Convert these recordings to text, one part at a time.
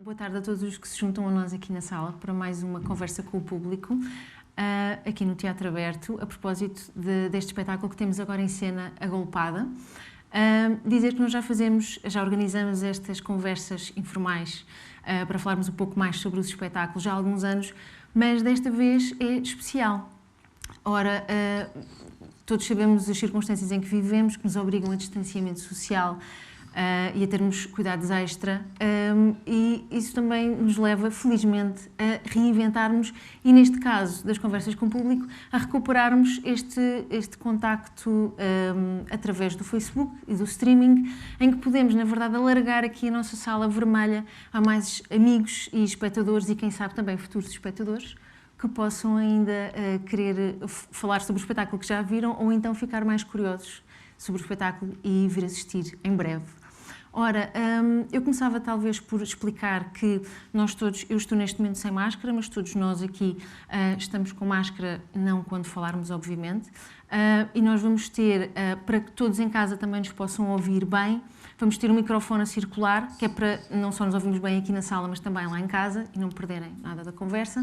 Boa tarde a todos os que se juntam a nós aqui na sala para mais uma conversa com o público, aqui no Teatro Aberto, a propósito deste espetáculo que temos agora em cena, A Golpada. Dizer que nós já organizamos estas conversas informais para falarmos um pouco mais sobre os espetáculos já há alguns anos, mas desta vez é especial. Ora, todos sabemos as circunstâncias em que vivemos, que nos obrigam a distanciamento social e a termos cuidados extra, e isso também nos leva, felizmente, a reinventarmos e, neste caso das conversas com o público, a recuperarmos este contacto através do Facebook e do streaming, em que podemos, na verdade, alargar aqui a nossa sala vermelha a mais amigos e espectadores e, quem sabe, também futuros espectadores que possam ainda querer falar sobre o espetáculo que já viram ou então ficar mais curiosos sobre o espetáculo e vir assistir em breve. Ora, eu começava talvez por explicar que nós todos, eu estou neste momento sem máscara, mas todos nós aqui estamos com máscara, não quando falarmos, obviamente, e nós vamos ter, para que todos em casa também nos possam ouvir bem, vamos ter um microfone a circular, que é para não só nos ouvirmos bem aqui na sala, mas também lá em casa e não perderem nada da conversa.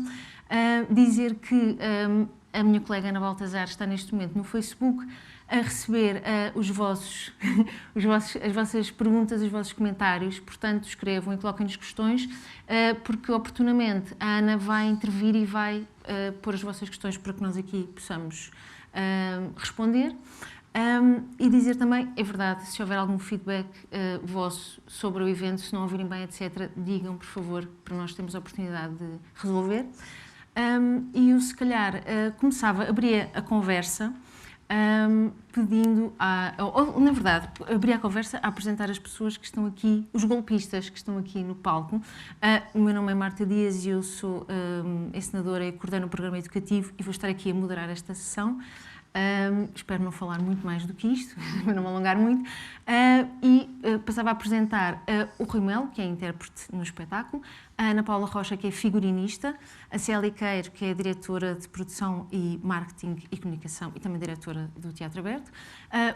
Dizer que a minha colega Ana Baltazar está neste momento no Facebook a receber as vossas perguntas, os vossos comentários, portanto escrevam e coloquem-nos questões, porque oportunamente a Ana vai intervir e vai pôr as vossas questões para que nós aqui possamos responder. E dizer também, é verdade, se houver algum feedback vosso sobre o evento, se não ouvirem bem, etc., digam, por favor, para nós termos a oportunidade de resolver. E eu, se calhar, abria a conversa pedindo, na verdade, abria a conversa a apresentar as pessoas que estão aqui, os golpistas que estão aqui no palco. O meu nome é Marta Dias e eu sou encenadora e coordeno o programa educativo e vou estar aqui a moderar esta sessão. Espero não falar muito mais do que isto, para não me alongar muito, passava a apresentar o Rui Melo, que é intérprete no espetáculo, a Ana Paula Rocha, que é figurinista, a Célia Queiro, que é diretora de produção e marketing e comunicação e também diretora do Teatro Aberto,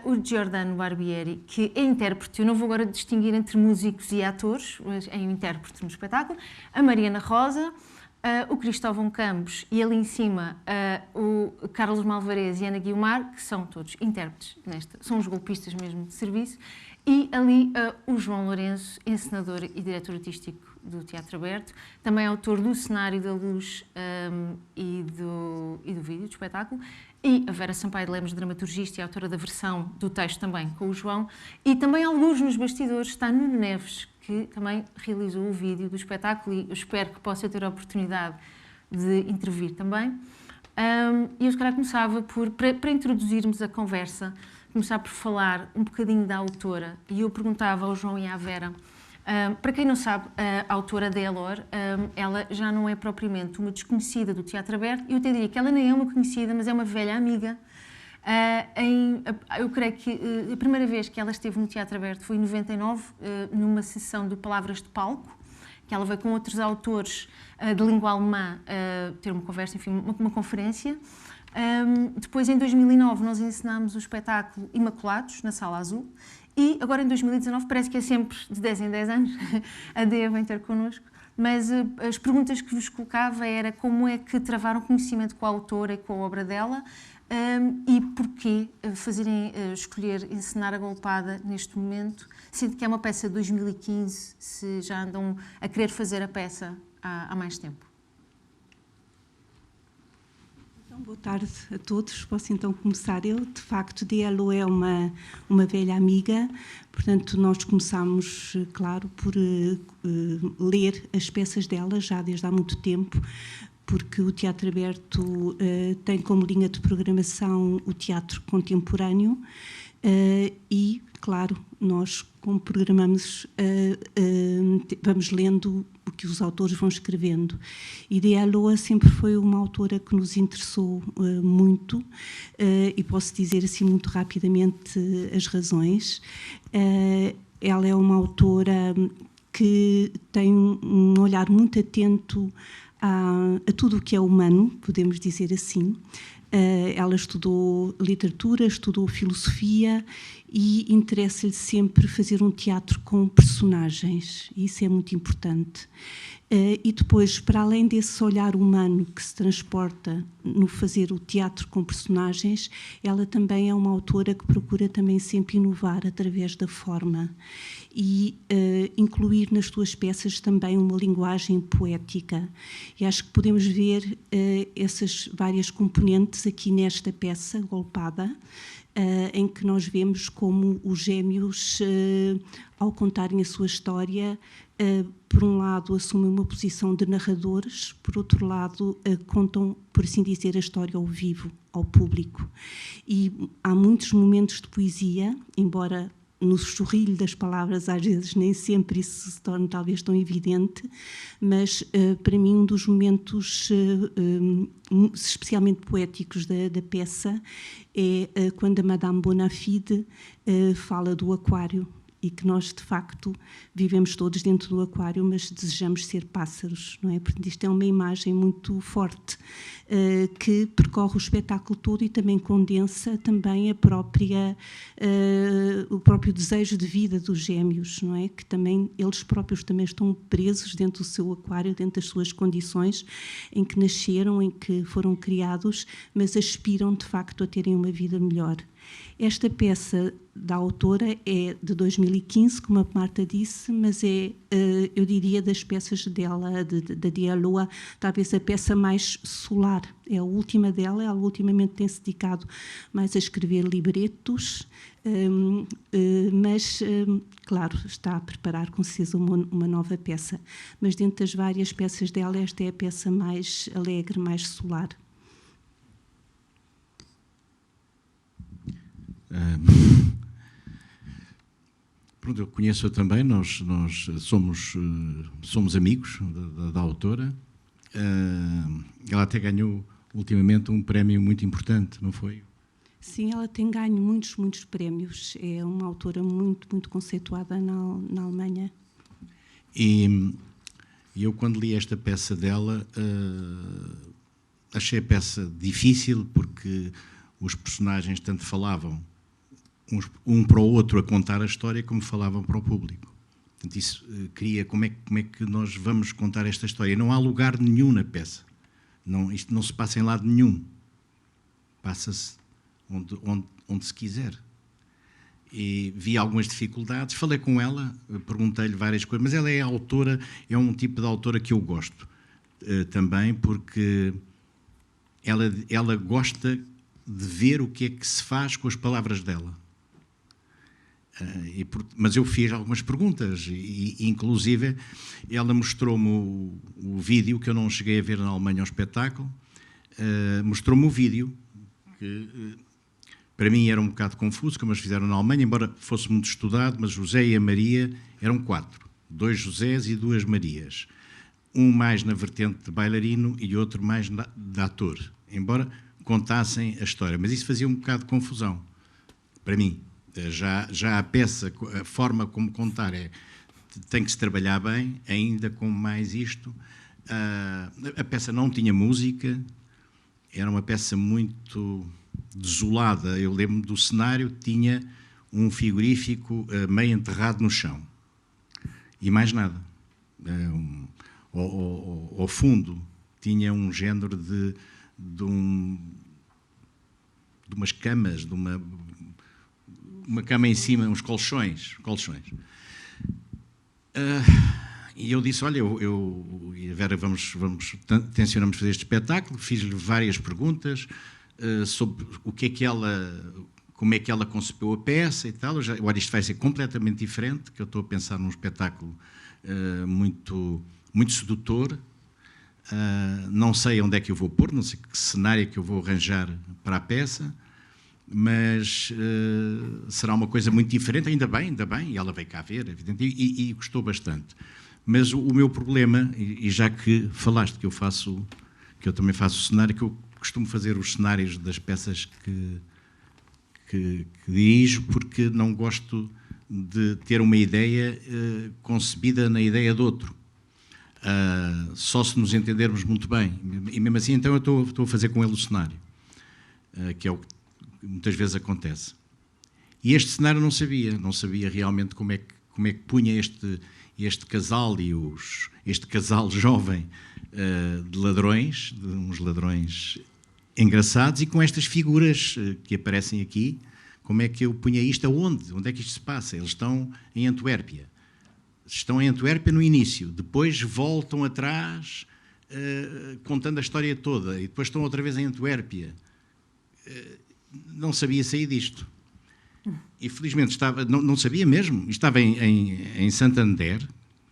o Giordano Barbieri, que é intérprete, eu não vou agora distinguir entre músicos e atores, mas é um intérprete no espetáculo, a Mariana Rosa, o Cristóvão Campos e ali em cima o Carlos Malvarez e Ana Guiomar, que são todos intérpretes, são os golpistas mesmo de serviço, e ali o João Lourenço, encenador e diretor artístico do Teatro Aberto, também autor do cenário, da luz e do vídeo, do espetáculo, e a Vera Sampaio de Lemos, dramaturgista e autora da versão do texto também com o João, e também alguns nos bastidores está Nuno Neves, que também realizou o vídeo do espetáculo e eu espero que possa ter a oportunidade de intervir também. E eu, se calhar, começava para introduzirmos a conversa, começar por falar um bocadinho da autora. E eu perguntava ao João e à Vera, para quem não sabe, a autora da Elor, ela já não é propriamente uma desconhecida do Teatro Aberto, eu até diria que ela nem é uma conhecida, mas é uma velha amiga. Eu creio que a primeira vez que ela esteve no Teatro Aberto foi em 99, numa sessão de Palavras de Palco, que ela veio com outros autores de língua alemã ter uma conversa, enfim, uma conferência. Depois, em 2009, nós encenámos o espetáculo Imaculados, na Sala Azul, e agora em 2019, parece que é sempre de 10 em 10 anos, a Dea vem ter connosco, mas as perguntas que vos colocava era como é que travaram conhecimento com a autora e com a obra dela, e porquê escolher encenar A Golpada neste momento, sendo que é uma peça de 2015, se já andam a querer fazer a peça há mais tempo. Então, boa tarde a todos. Posso então começar eu. De facto, Dielo é uma velha amiga, portanto nós começámos, claro, por ler as peças dela já desde há muito tempo, porque o Teatro Aberto tem como linha de programação o teatro contemporâneo e, claro, nós, como programamos, vamos lendo o que os autores vão escrevendo. E Dialoa sempre foi uma autora que nos interessou muito, e posso dizer assim muito rapidamente as razões. Ela é uma autora que tem um olhar muito atento a tudo o que é humano, podemos dizer assim, Ela estudou literatura, estudou filosofia e interessa-lhe sempre fazer um teatro com personagens. Isso é muito importante. E depois, para além desse olhar humano que se transporta no fazer o teatro com personagens, ela também é uma autora que procura também sempre inovar através da forma e incluir nas suas peças também uma linguagem poética. E acho que podemos ver essas várias componentes aqui nesta peça, Golpada, em que nós vemos como os gêmeos, ao contarem a sua história, por um lado assumem uma posição de narradores, por outro lado contam, por assim dizer, a história ao vivo, ao público. E há muitos momentos de poesia, embora no sorrilho das palavras às vezes nem sempre isso se torne talvez tão evidente, mas para mim um dos momentos especialmente poéticos da peça é quando a Madame Bonafide fala do aquário e que nós, de facto, vivemos todos dentro do aquário, mas desejamos ser pássaros, não é? Portanto, isto é uma imagem muito forte que percorre o espetáculo todo e também condensa também o próprio desejo de vida dos gêmeos, não é? Que também, eles próprios também estão presos dentro do seu aquário, dentro das suas condições em que nasceram, em que foram criados, mas aspiram, de facto, a terem uma vida melhor. Esta peça da autora é de 2015, como a Marta disse, mas é, eu diria, das peças dela, da Dialoa, talvez a peça mais solar. É a última dela, ela ultimamente tem-se dedicado mais a escrever libretos, mas, claro, está a preparar com certeza uma nova peça. Mas dentro das várias peças dela, esta é a peça mais alegre, mais solar. Pronto, eu conheço-a também, nós somos amigos da autora. Ela até ganhou ultimamente um prémio muito importante, não foi? Sim, ela tem ganho muitos prémios. É uma autora muito conceituada na Alemanha. E eu, quando li esta peça dela, achei a peça difícil porque os personagens tanto falavam um para o outro a contar a história como falavam para o público. Portanto, isso cria como é que nós vamos contar esta história. Não há lugar nenhum na peça. Isto não se passa em lado nenhum. Passa-se onde se quiser. E vi algumas dificuldades, falei com ela, perguntei-lhe várias coisas, mas ela é autora, é um tipo de autora que eu gosto também, porque ela gosta de ver o que é que se faz com as palavras dela. Mas eu fiz algumas perguntas e inclusive ela mostrou-me o vídeo que eu não cheguei a ver na Alemanha ao espetáculo, mostrou-me o vídeo que para mim era um bocado confuso, como eles fizeram na Alemanha, embora fosse muito estudado, mas José e a Maria eram 4, 2 Josés e 2 Marias, um mais na vertente de bailarino e outro mais de ator, embora contassem a história, mas isso fazia um bocado de confusão para mim. Já a peça, a forma como contar tem que se trabalhar bem, ainda com mais isto. A peça não tinha música, era uma peça muito desolada. Eu lembro do cenário, tinha um frigorífico meio enterrado no chão e mais nada. Ao fundo tinha um género de umas camas, de uma cama em cima, uns colchões. E eu disse, olha, eu e a Vera tencionamos fazer este espetáculo, fiz-lhe várias perguntas sobre como é que ela concebeu a peça e tal. Agora isto vai ser completamente diferente, que eu estou a pensar num espetáculo muito sedutor. Não sei onde é que eu vou pôr, não sei que cenário é que eu vou arranjar para a peça, mas será uma coisa muito diferente, ainda bem, e ela veio cá ver, evidente, e gostou bastante. Mas o meu problema, e já que falaste que eu também faço cenário, que eu costumo fazer os cenários das peças que dirijo, porque não gosto de ter uma ideia concebida na ideia do outro. Só se nos entendermos muito bem. E mesmo assim, então, eu estou a fazer com ele o cenário. que é o que muitas vezes acontece. E este cenário não sabia realmente como é que punha este casal este casal jovem de ladrões, de uns ladrões engraçados, e com estas figuras que aparecem aqui, como é que eu punha isto aonde? Onde é que isto se passa? Eles estão em Antuérpia. Estão em Antuérpia no início, depois voltam atrás contando a história toda, e depois estão outra vez em Antuérpia. Não sabia sair disto. E felizmente não sabia mesmo. Estava em Santander,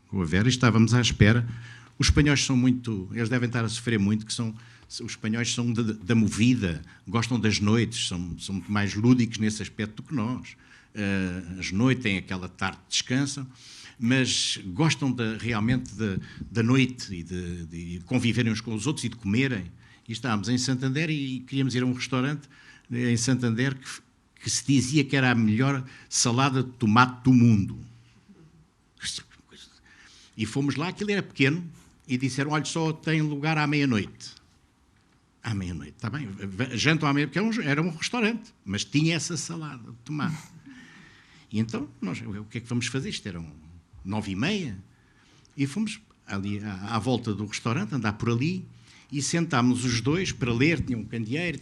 com a Vera, e estávamos à espera. Os espanhóis são muito, eles devem estar a sofrer muito, os espanhóis são da movida, gostam das noites, são muito mais lúdicos nesse aspecto do que nós. As noites têm aquela tarde de descanso, mas gostam realmente da noite e de conviverem uns com os outros e de comerem. E estávamos em Santander e queríamos ir a um restaurante em Santander que se dizia que era a melhor salada de tomate do mundo. E fomos lá, aquilo era pequeno, e disseram, olha, só tem lugar à meia-noite. À meia-noite, está bem, jantam à meia-noite, porque era um restaurante, mas tinha essa salada de tomate. E então, o que é que vamos fazer? Isto eram 9h30, e fomos ali à volta do restaurante, andar por ali, e sentámos os dois para ler, tinha um candeeiro,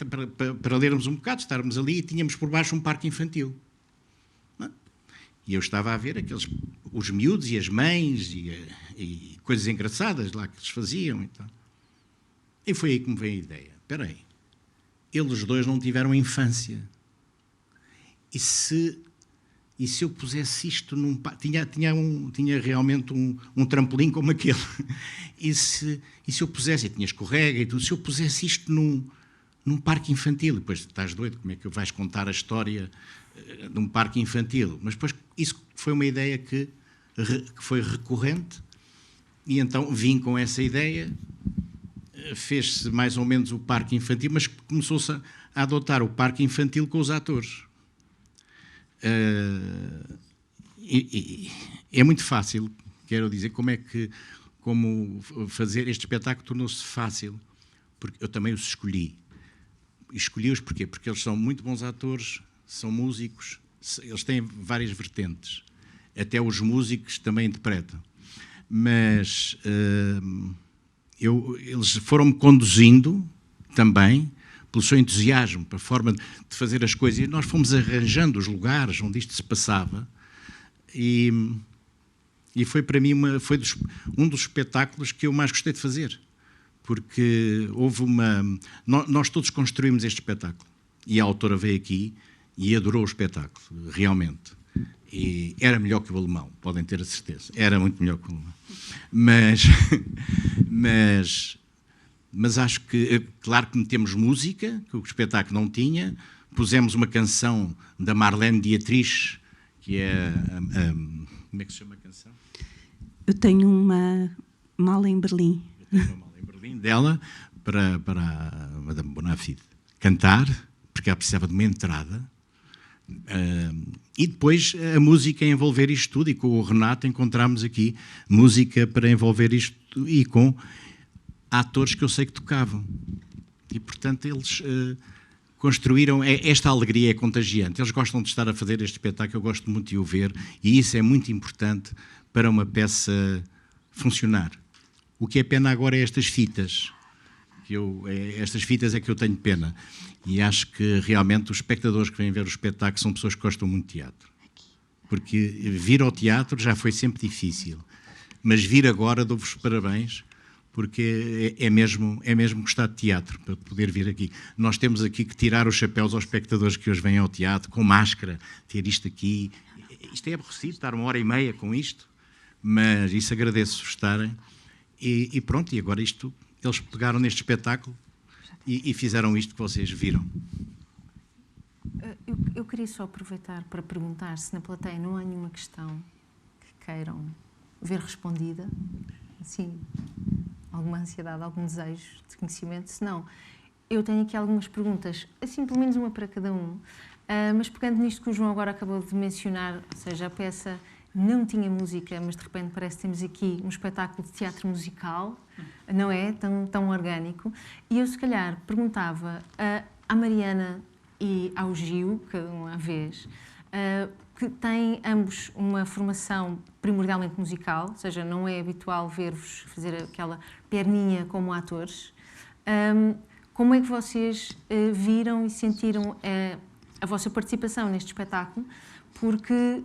para lermos um bocado, estarmos ali, e tínhamos por baixo um parque infantil. E eu estava a ver os miúdos e as mães e coisas engraçadas lá que eles faziam. Então. E foi aí que me veio a ideia. Espera aí, eles dois não tiveram infância. E se eu pusesse isto num parque? Tinha realmente um trampolim como aquele. E se eu pusesse, e tinha escorrega e tudo, se eu pusesse isto num parque infantil, e depois estás doido, como é que vais contar a história de um parque infantil? Mas depois isso foi uma ideia que foi recorrente, e então vim com essa ideia, fez-se mais ou menos o parque infantil, mas começou-se a adotar o parque infantil com os atores. É muito fácil, quero dizer, como fazer este espetáculo tornou-se fácil, porque eu também os escolhi. Escolhi-os porquê? Porque eles são muito bons atores, são músicos, eles têm várias vertentes, até os músicos também interpretam, mas eles foram-me conduzindo também pelo seu entusiasmo, pela forma de fazer as coisas, e nós fomos arranjando os lugares onde isto se passava, e foi para mim um dos espetáculos que eu mais gostei de fazer, porque nós todos construímos este espetáculo, e a autora veio aqui e adorou o espetáculo, realmente. E era melhor que o alemão, podem ter a certeza. Era muito melhor que o alemão. Mas acho que, claro que metemos música, que o espetáculo não tinha, pusemos uma canção da Marlene Dietrich, que é como é que se chama a canção? Eu tenho uma Mala em Berlim. Eu tenho uma Mala em Berlim, dela, para a Madame Bonafide cantar, porque ela precisava de uma entrada. E depois a música a envolver isto tudo, e com o Renato encontramos aqui música para envolver isto, e com atores que eu sei que tocavam, e portanto eles construíram, esta alegria é contagiante, eles gostam de estar a fazer este espetáculo, eu gosto muito de o ver, e isso é muito importante para uma peça funcionar. O que é pena agora é estas fitas, estas fitas é que eu tenho pena, e acho que realmente os espectadores que vêm ver o espetáculo são pessoas que gostam muito de teatro, porque vir ao teatro já foi sempre difícil, mas vir agora dou-vos parabéns, porque é mesmo gostar de teatro, para poder vir aqui. Nós temos aqui que tirar os chapéus aos espectadores que hoje vêm ao teatro, com máscara, ter isto aqui. Isto é aborrecido, estar 1h30 com isto, mas isso agradeço estarem. E pronto, e agora isto, eles pegaram neste espetáculo e fizeram isto que vocês viram. Eu queria só aproveitar para perguntar se na plateia não há nenhuma questão que queiram ver respondida, assim, alguma ansiedade, algum desejo de conhecimento. Se não, eu tenho aqui algumas perguntas, assim, pelo menos uma para cada um, mas pegando nisto que o João agora acabou de mencionar, ou seja, a peça não tinha música, mas de repente parece que temos aqui um espetáculo de teatro musical, não é? Tão orgânico. E eu, se calhar, perguntava, à Mariana e ao Gil, cada um à vez, que têm ambos uma formação primordialmente musical, ou seja, não é habitual ver-vos fazer aquela perninha como atores. Como é que vocês viram e sentiram a vossa participação neste espetáculo? Porque,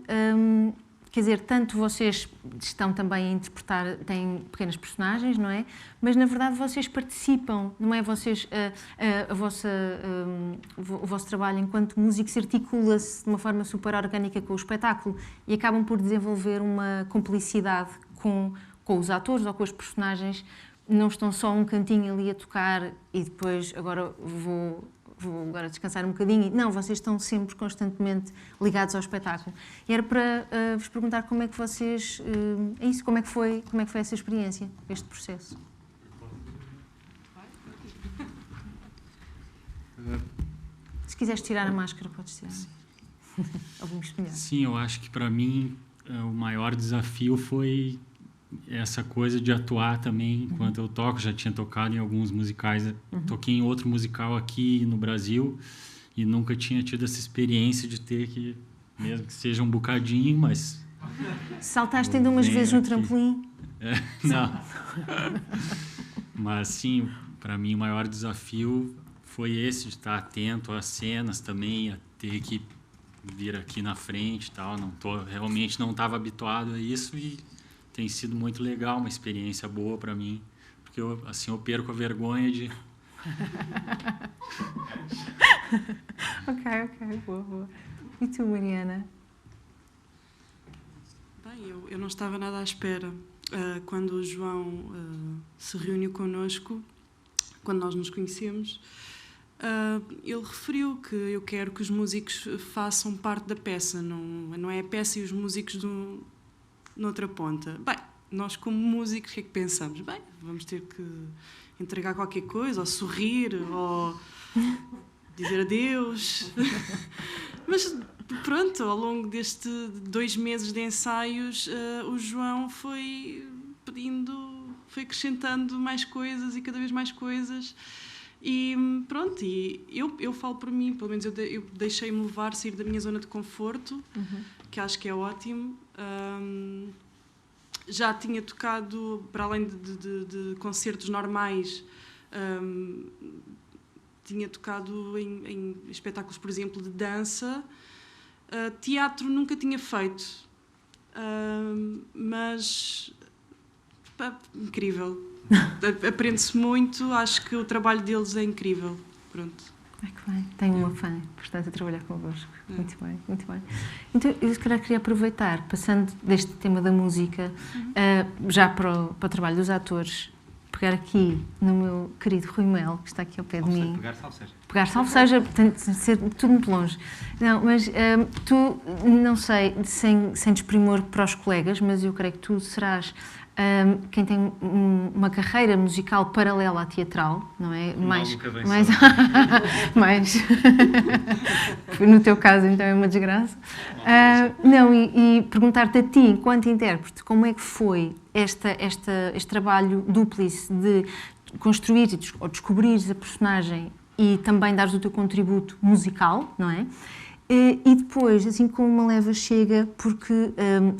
quer dizer, tanto vocês estão também a interpretar, têm pequenas personagens, não é? Mas, na verdade, vocês participam, não é? Vocês, o vosso trabalho enquanto músicos articula-se de uma forma super orgânica com o espetáculo e acabam por desenvolver uma complicidade com os atores ou com os personagens. Não estão só um cantinho ali a tocar e depois agora vou agora descansar um bocadinho. Não, vocês estão sempre constantemente ligados ao espetáculo. E era para vos perguntar como é que vocês... é isso, como é que foi essa experiência, este processo? Se quiseres tirar a máscara, podes tirar. Ouvimos melhor. Sim, eu acho que para mim o maior desafio foi essa coisa de atuar também enquanto eu toco. Já tinha tocado em alguns musicais, toquei em outro musical aqui no Brasil e nunca tinha tido essa experiência de ter que, mesmo que seja um bocadinho, mas... Saltaste ainda umas vezes no trampolim? Não. Mas sim, para mim o maior desafio foi esse, de estar atento às cenas também, a ter que vir aqui na frente e tal. Realmente não estava habituado a isso e tem sido muito legal, uma experiência boa para mim, porque eu perco a vergonha de... Ok, boa. E tu, Mariana? Bem, eu não estava nada à espera. Quando o João se reuniu connosco, quando nós nos conhecemos, ele referiu que eu quero que os músicos façam parte da peça, não é a peça e os músicos noutra ponta. Bem, nós como músicos, o que é que pensamos? Bem, vamos ter que entregar qualquer coisa, ou sorrir, ou dizer adeus. Mas pronto, ao longo deste 2 meses de ensaios, o João foi acrescentando mais coisas e cada vez mais coisas. E pronto, e eu falo por mim, pelo menos eu deixei-me levar, sair da minha zona de conforto, que acho que é ótimo. Já tinha tocado, para além de concertos normais, tinha tocado em espetáculos, por exemplo, de dança. Teatro nunca tinha feito, mas incrível. Aprende-se muito, acho que o trabalho deles é incrível. Pronto. É que bem, tenho uma fã, portanto, a trabalhar convosco. Muito bem. Então, eu se calhar queria aproveitar, passando deste tema da música, já para o trabalho dos atores, pegar aqui no meu querido Rui Melo, que está aqui ao pé de mim. Pegar salvo seja, tem de ser tudo muito longe. Não, mas tu, não sei, sem desprimor para os colegas, mas eu creio que tu serás quem tem uma carreira musical paralela à teatral, não é? Mais no teu caso, então, é uma desgraça. E perguntar-te a ti, enquanto intérprete, como é que foi este trabalho dúplice de construir ou descobrir a personagem e também dares o teu contributo musical, não é? E depois, assim como uma leva chega, porque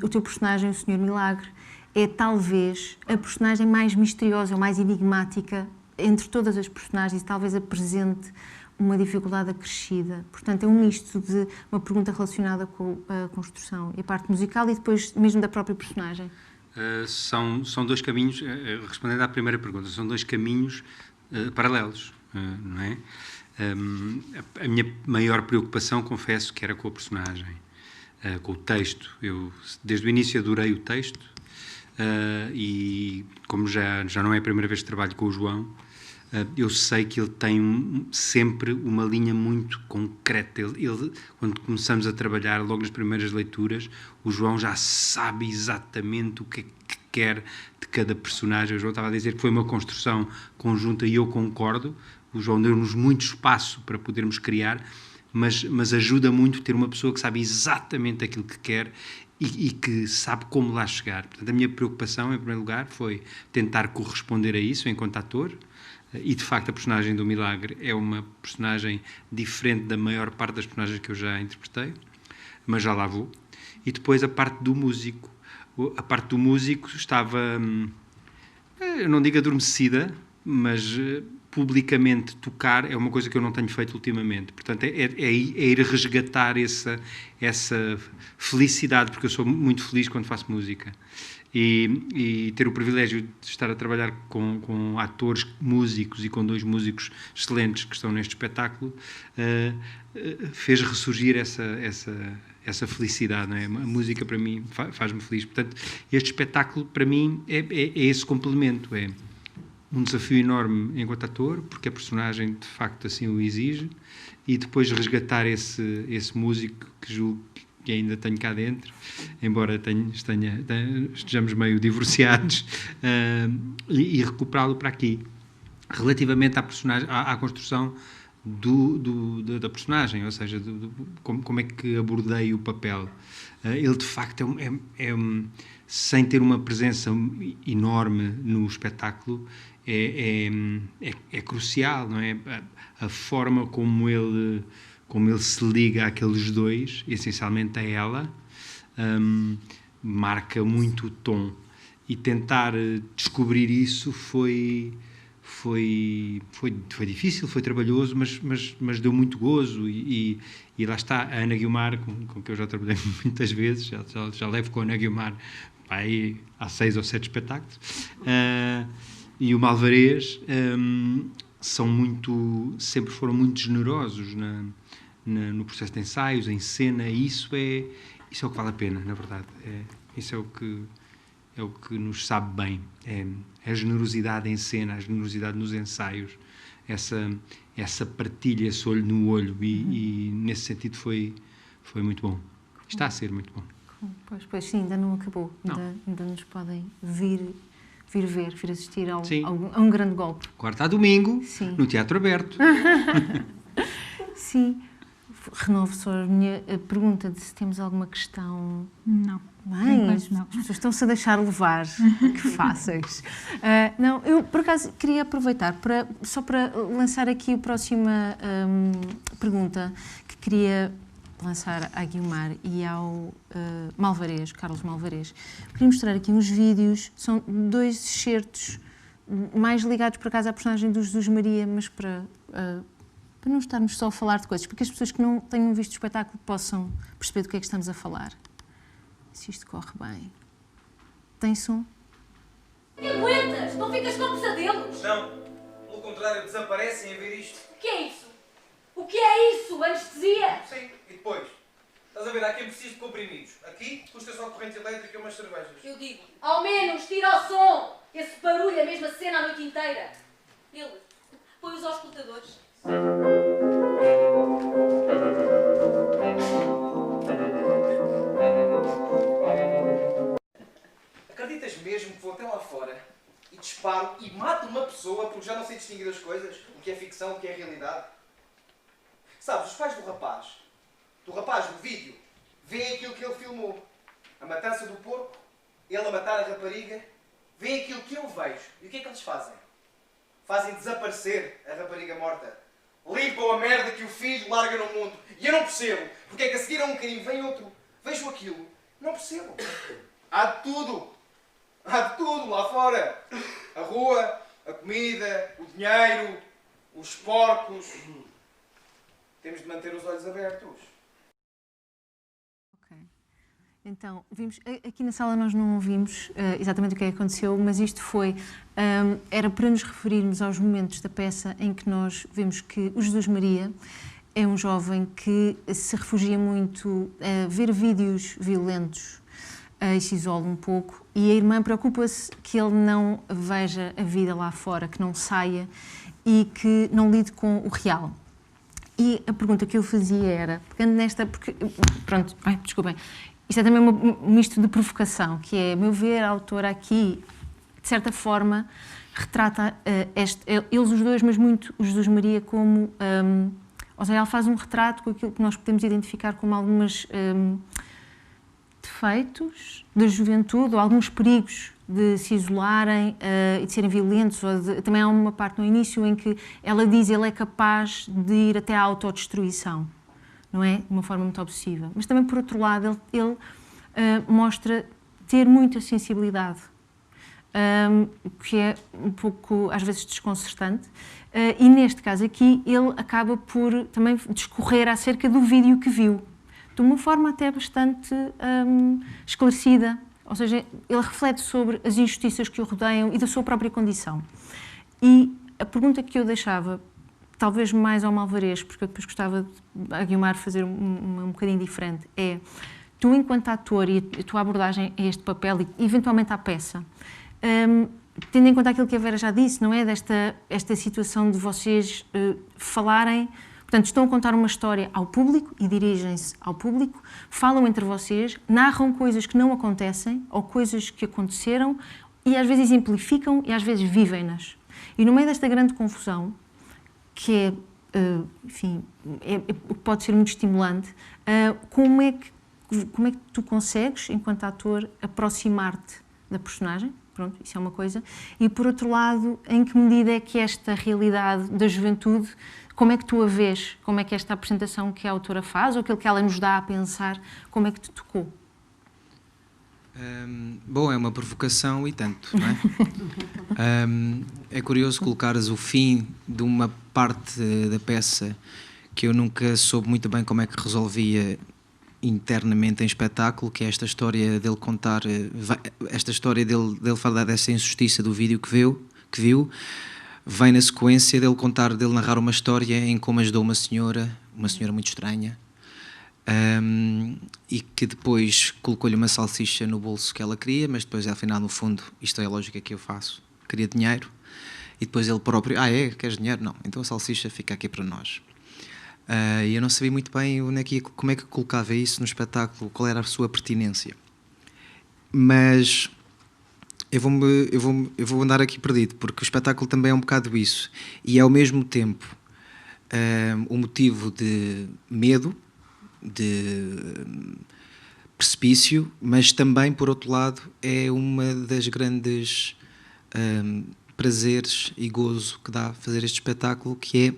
o teu personagem, o Senhor Milagre, é talvez a personagem mais misteriosa ou mais enigmática entre todas as personagens e talvez apresente uma dificuldade acrescida. Portanto, é um misto de uma pergunta relacionada com a construção e a parte musical e depois mesmo da própria personagem. São 2 caminhos, respondendo à primeira pergunta, são 2 caminhos paralelos, não é? A minha maior preocupação, confesso, que era com a personagem, com o texto. Eu, desde o início, adorei o texto. E como já não é a primeira vez que trabalho com o João, eu sei que ele tem sempre uma linha muito concreta. Ele, quando começamos a trabalhar, logo nas primeiras leituras, o João já sabe exatamente o que é que quer de cada personagem. O João estava a dizer que foi uma construção conjunta e eu concordo. O João deu-nos muito espaço para podermos criar, mas ajuda muito ter uma pessoa que sabe exatamente aquilo que quer e que sabe como lá chegar. Portanto, a minha preocupação, em primeiro lugar, foi tentar corresponder a isso enquanto ator, E, de facto, a personagem do Milagre é uma personagem diferente da maior parte das personagens que eu já interpretei, mas já lá vou. E depois a parte do músico. A parte do músico estava, eu não digo adormecida, mas publicamente tocar é uma coisa que eu não tenho feito ultimamente. Portanto, é ir resgatar essa felicidade, porque eu sou muito feliz quando faço música. E ter o privilégio de estar a trabalhar com atores, músicos e com 2 músicos excelentes que estão neste espetáculo fez ressurgir essa felicidade, não é? A música para mim faz-me feliz. Portanto, este espetáculo para mim é esse complemento, é um desafio enorme enquanto ator, porque a personagem de facto assim o exige, e depois resgatar esse músico que julgo que ainda tenho cá dentro, embora estejamos meio divorciados, e recuperá-lo para aqui. Relativamente à personagem, à construção da personagem, ou seja, como é que abordei o papel. Ele, de facto, sem ter uma presença enorme no espetáculo, é crucial, não é? A forma como ele se liga àqueles 2, essencialmente a ela, marca muito o tom. E tentar descobrir isso foi difícil, foi trabalhoso, mas deu muito gozo. E lá está a Ana Guiomar, com que eu já trabalhei muitas vezes, já levo com a Ana Guiomar aí há 6 ou 7 espetáculos, e o Malvarez sempre foram muito generosos no processo de ensaios, em cena, e isso é o que vale a pena, na verdade. Isso é o que nos sabe bem, a generosidade em cena, a generosidade nos ensaios, essa partilha, esse olho no olho, e nesse sentido foi muito bom. Está a ser muito bom. Pois sim, ainda não acabou. Ainda nos podem vir assistir a um grande golpe. Quarta a domingo, sim, no Teatro Aberto. Sim. Renovo só a minha pergunta de se temos alguma questão. Não. Bem, as pessoas estão-se a deixar levar. Que fáceis. Não, eu, por acaso, queria aproveitar só para lançar aqui a próxima pergunta que queria lançar à Guiomar e ao Malvarez, Carlos Malvarez. Queria mostrar aqui uns vídeos, são 2 excertos mais ligados, por acaso, à personagem do Jesus Maria, mas para não estarmos só a falar de coisas, porque as pessoas que não tenham visto o espetáculo possam perceber do que é que estamos a falar. Se isto corre bem. Tem som? Não aguentas? Não ficas com pesadelos? Não. Pelo contrário, desaparecem a ver isto. O que é isso? O que é isso? Anestesia? Sim, e depois? Estás a ver, há quem precise de comprimidos. Aqui custa só corrente elétrica e umas cervejas. Eu digo, ao menos tira o som. Esse barulho, a mesma cena a noite inteira. Ele põe os auscultadores. Acreditas mesmo que vou até lá fora e disparo e mato uma pessoa porque já não sei distinguir as coisas? O que é ficção, o que é realidade? Sabes, os pais do rapaz do vídeo, veem aquilo que ele filmou. A matança do porco, ele a matar a rapariga, veem aquilo que eu vejo. E o que é que eles fazem? Fazem desaparecer a rapariga morta. Limpam a merda que o filho larga no mundo. E eu não percebo. Porque é que a seguir a um crime vem outro. Vejo aquilo. Não percebo. Há de tudo. Há de tudo lá fora. A rua, a comida, o dinheiro, os porcos. Temos de manter os olhos abertos. Ok. Então, vimos, aqui na sala nós não ouvimos exatamente o que é que aconteceu, mas isto foi, era para nos referirmos aos momentos da peça em que nós vemos que o Jesus Maria é um jovem que se refugia muito a ver vídeos violentos e se isola um pouco, e a irmã preocupa-se que ele não veja a vida lá fora, que não saia e que não lide com o real. E a pergunta que eu fazia era, pegando nesta, porque, pronto, desculpem, isto é também um misto de provocação, que é, a meu ver, a autora aqui, de certa forma, retrata eles os dois, mas muito o Jesus Maria como, ou seja, ela faz um retrato com aquilo que nós podemos identificar como algumas defeitos da juventude ou alguns perigos de se isolarem e de serem violentos. Também há uma parte no início em que ela diz que ele é capaz de ir até à autodestruição, não é? De uma forma muito obsessiva. Mas também, por outro lado, ele mostra ter muita sensibilidade, que é um pouco, às vezes, desconcertante. E neste caso aqui, ele acaba por também discorrer acerca do vídeo que viu, de uma forma até bastante esclarecida. Ou seja, ele reflete sobre as injustiças que o rodeiam e da sua própria condição. E a pergunta que eu deixava, talvez mais ao Malvarez, porque eu depois gostava de, a Guiomar, fazer um bocadinho diferente, é: tu, enquanto ator, e a tua abordagem a este papel e eventualmente à peça, tendo em conta aquilo que a Vera já disse, não é? Esta situação de vocês falarem, portanto, estão a contar uma história ao público e dirigem-se ao público, falam entre vocês, narram coisas que não acontecem ou coisas que aconteceram e às vezes exemplificam e às vezes vivem-nas. E no meio desta grande confusão, que é, enfim, pode ser muito estimulante, como é que tu consegues, enquanto ator, aproximar-te da personagem? Pronto, isso é uma coisa. E, por outro lado, em que medida é que esta realidade da juventude, como é que tu a vês? Como é que esta apresentação que a autora faz, ou aquilo que ela nos dá a pensar, como é que te tocou? Bom, é uma provocação e tanto, não é? É curioso colocares o fim de uma parte da peça que eu nunca soube muito bem como é que resolvia internamente em espetáculo, que é esta história dele contar, esta história dele falar dessa injustiça do vídeo que viu, vem na sequência dele narrar uma história em como ajudou uma senhora muito estranha, e que depois colocou-lhe uma salsicha no bolso que ela queria, mas depois, afinal, no fundo, isto é a lógica que eu faço, queria dinheiro, e depois ele próprio, queres dinheiro? Não, então a salsicha fica aqui para nós. E eu não sabia muito bem como é que colocava isso no espetáculo, qual era a sua pertinência. Mas eu vou andar aqui perdido, porque o espetáculo também é um bocado isso. E é ao mesmo tempo um motivo de medo, de precipício, mas também, por outro lado, é uma das grandes prazeres e gozo que dá fazer este espetáculo, que é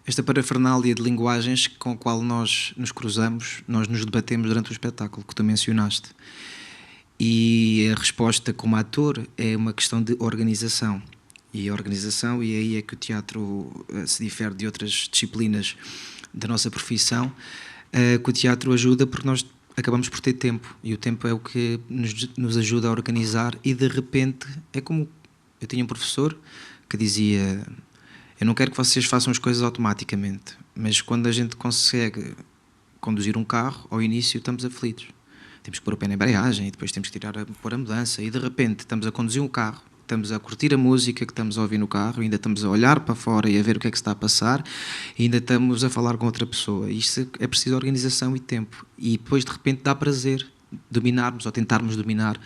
esta parafernália de linguagens com a qual nós nos cruzamos, nós nos debatemos durante o espetáculo, que tu mencionaste. E a resposta como ator é uma questão de organização. E a organização, e aí é que o teatro se difere de outras disciplinas da nossa profissão, que o teatro ajuda porque nós acabamos por ter tempo. E o tempo é o que nos ajuda a organizar. E de repente, é como eu tinha um professor que dizia: eu não quero que vocês façam as coisas automaticamente, mas quando a gente consegue conduzir um carro, ao início estamos aflitos. Temos que pôr o pé na embreagem e depois temos que pôr a mudança, e de repente estamos a conduzir um carro, estamos a curtir a música que estamos a ouvir no carro, ainda estamos a olhar para fora e a ver o que é que se está a passar, e ainda estamos a falar com outra pessoa. Isto é preciso organização e tempo. E depois, de repente, dá prazer dominarmos ou tentarmos dominar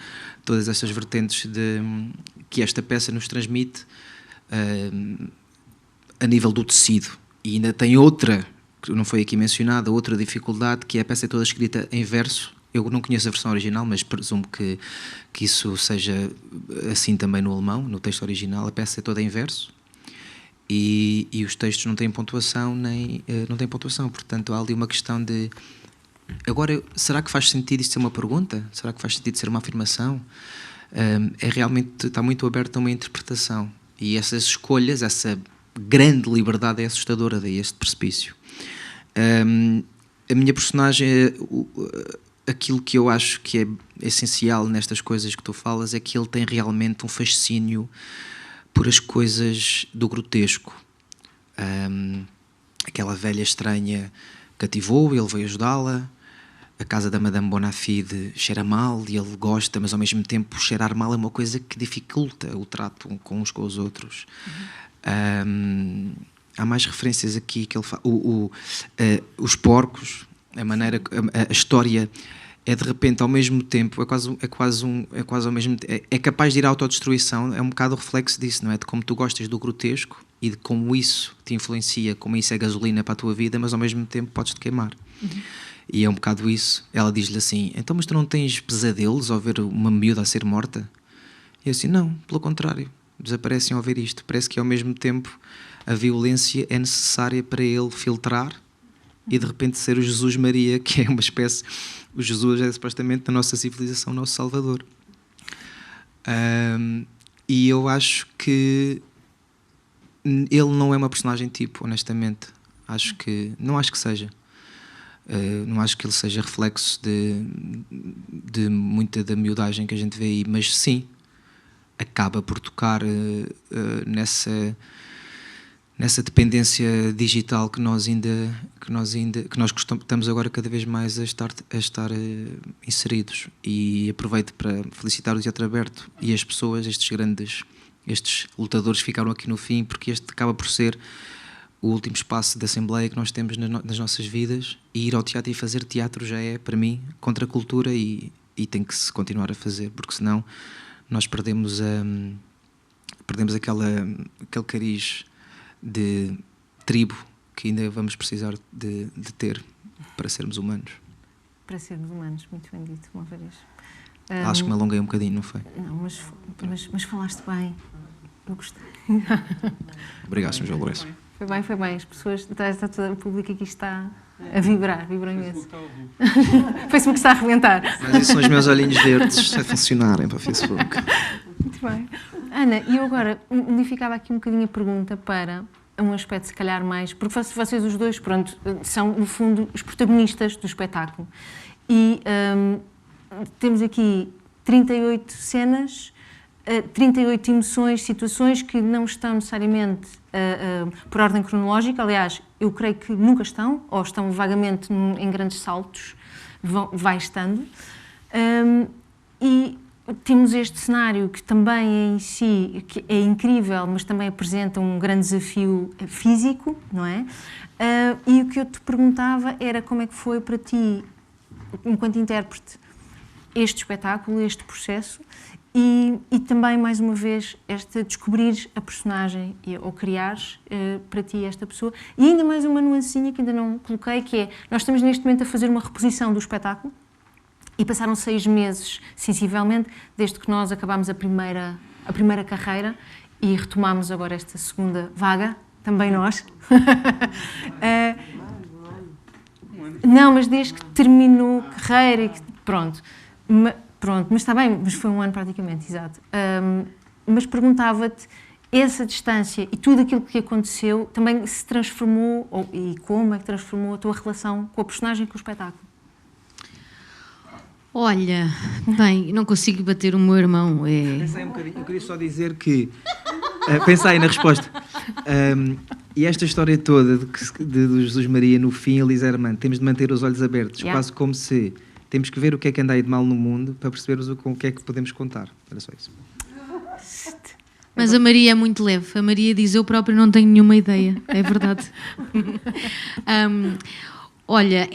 todas estas vertentes que esta peça nos transmite a nível do tecido. E ainda tem outra, que não foi aqui mencionada, outra dificuldade, que é a peça é toda escrita em verso. Eu não conheço a versão original, mas presumo que isso seja assim também no alemão, no texto original. A peça é toda em verso e os textos não têm pontuação, portanto há ali uma questão de... Agora, será que faz sentido isto ser uma pergunta? Será que faz sentido ser uma afirmação? Realmente está muito aberto a uma interpretação, e essas escolhas, essa grande liberdade é assustadora, daí este precipício. A minha personagem, aquilo que eu acho que é essencial nestas coisas que tu falas é que ele tem realmente um fascínio por as coisas do grotesco. Aquela velha estranha cativou, ele veio ajudá-la. A casa da Madame Bonafide cheira mal e ele gosta, mas ao mesmo tempo cheirar mal é uma coisa que dificulta o trato com uns com os outros. Há mais referências aqui que ele fala. Os porcos, a história é de repente ao mesmo tempo, é capaz de ir à autodestruição. É um bocado o reflexo disso, não é? De como tu gostas do grotesco e de como isso te influencia, como isso é gasolina para a tua vida, mas ao mesmo tempo podes-te queimar. E é um bocado isso. Ela diz-lhe assim: então, mas tu não tens pesadelos ao ver uma miúda a ser morta? E eu assim: não, pelo contrário, desaparecem ao ver isto. Parece que ao mesmo tempo a violência é necessária para ele filtrar e de repente ser o Jesus Maria, que é uma espécie... O Jesus é supostamente da nossa civilização, nosso Salvador. E eu acho que ele não é uma personagem tipo, honestamente. Não acho que seja. Não acho que ele seja reflexo de muita da miudagem que a gente vê aí, mas sim, acaba por tocar nessa dependência digital que nós estamos agora cada vez mais a estar inseridos. E aproveito para felicitar o Teatro Aberto e as pessoas, estes lutadores que ficaram aqui no fim, porque este acaba por ser o último espaço de assembleia que nós temos nas nossas vidas, e ir ao teatro e fazer teatro já é, para mim, contra a cultura, e tem que se continuar a fazer, porque senão nós perdemos aquele cariz de tribo que ainda vamos precisar de ter para sermos humanos. Para sermos humanos, muito bem dito, uma vez. Acho que me alonguei um bocadinho, não foi? Não, mas falaste bem. Eu gostei. Obrigado, Sr. João Lourenço. Foi bem. As pessoas, está todo o público aqui está a vibra imenso. O Facebook está a arrebentar. Mas isso são os meus olhinhos verdes a funcionarem para o Facebook. Muito bem. Ana, e eu agora modificava aqui um bocadinho a pergunta para um aspecto, se calhar, mais... Porque vocês os dois, pronto, são, no fundo, os protagonistas do espetáculo. E temos aqui 38 cenas, 38 emoções, situações que não estão necessariamente por ordem cronológica. Aliás, eu creio que nunca estão, ou estão vagamente em grandes saltos, vai estando. E temos este cenário que também em si que é incrível, mas também apresenta um grande desafio físico, não é? E o que eu te perguntava era como é que foi para ti, enquanto intérprete, este espetáculo, este processo, e também, mais uma vez, descobrir a personagem ou criares para ti esta pessoa. E ainda mais uma nuancinha que ainda não coloquei, que é, nós estamos neste momento a fazer uma reposição do espetáculo, e passaram 6 meses, sensivelmente, desde que nós acabámos a primeira carreira e retomámos agora esta segunda vaga, também nós. Não, mas desde que terminou a carreira e que, pronto, mas está bem, mas foi um ano praticamente, exato. Mas perguntava-te, essa distância e tudo aquilo que aconteceu também se transformou, e como é que transformou a tua relação com a personagem e com o espetáculo? Olha, bem, não consigo bater o meu irmão. Pensei um bocadinho, eu queria só dizer que... pensei na resposta. E esta história toda do Jesus Maria, no fim, ele diz: irmã, temos de manter os olhos abertos, quase como se temos que ver o que é que anda aí de mal no mundo para percebermos com o que é que podemos contar. Era só isso. Mas a Maria é muito leve. A Maria diz: eu própria não tenho nenhuma ideia. É verdade. Olha,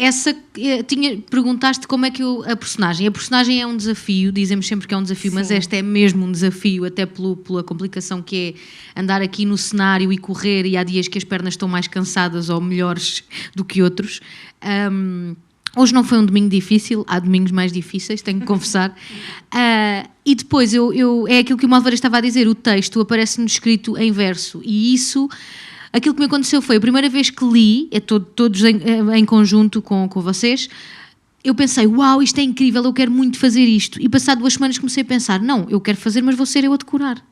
perguntaste como é que a personagem é um desafio, dizemos sempre que é um desafio, sim, mas esta é mesmo um desafio, até pela complicação que é andar aqui no cenário e correr, e há dias que as pernas estão mais cansadas ou melhores do que outros. Hoje não foi um domingo difícil, há domingos mais difíceis, tenho que confessar. E depois, é aquilo que o Malvares estava a dizer, o texto aparece-nos escrito em verso, e isso... Aquilo que me aconteceu foi, a primeira vez que li, todos em conjunto com vocês, eu pensei: uau, isto é incrível, eu quero muito fazer isto. E passado 2 semanas comecei a pensar: não, eu quero fazer, mas vou ser eu a decorar.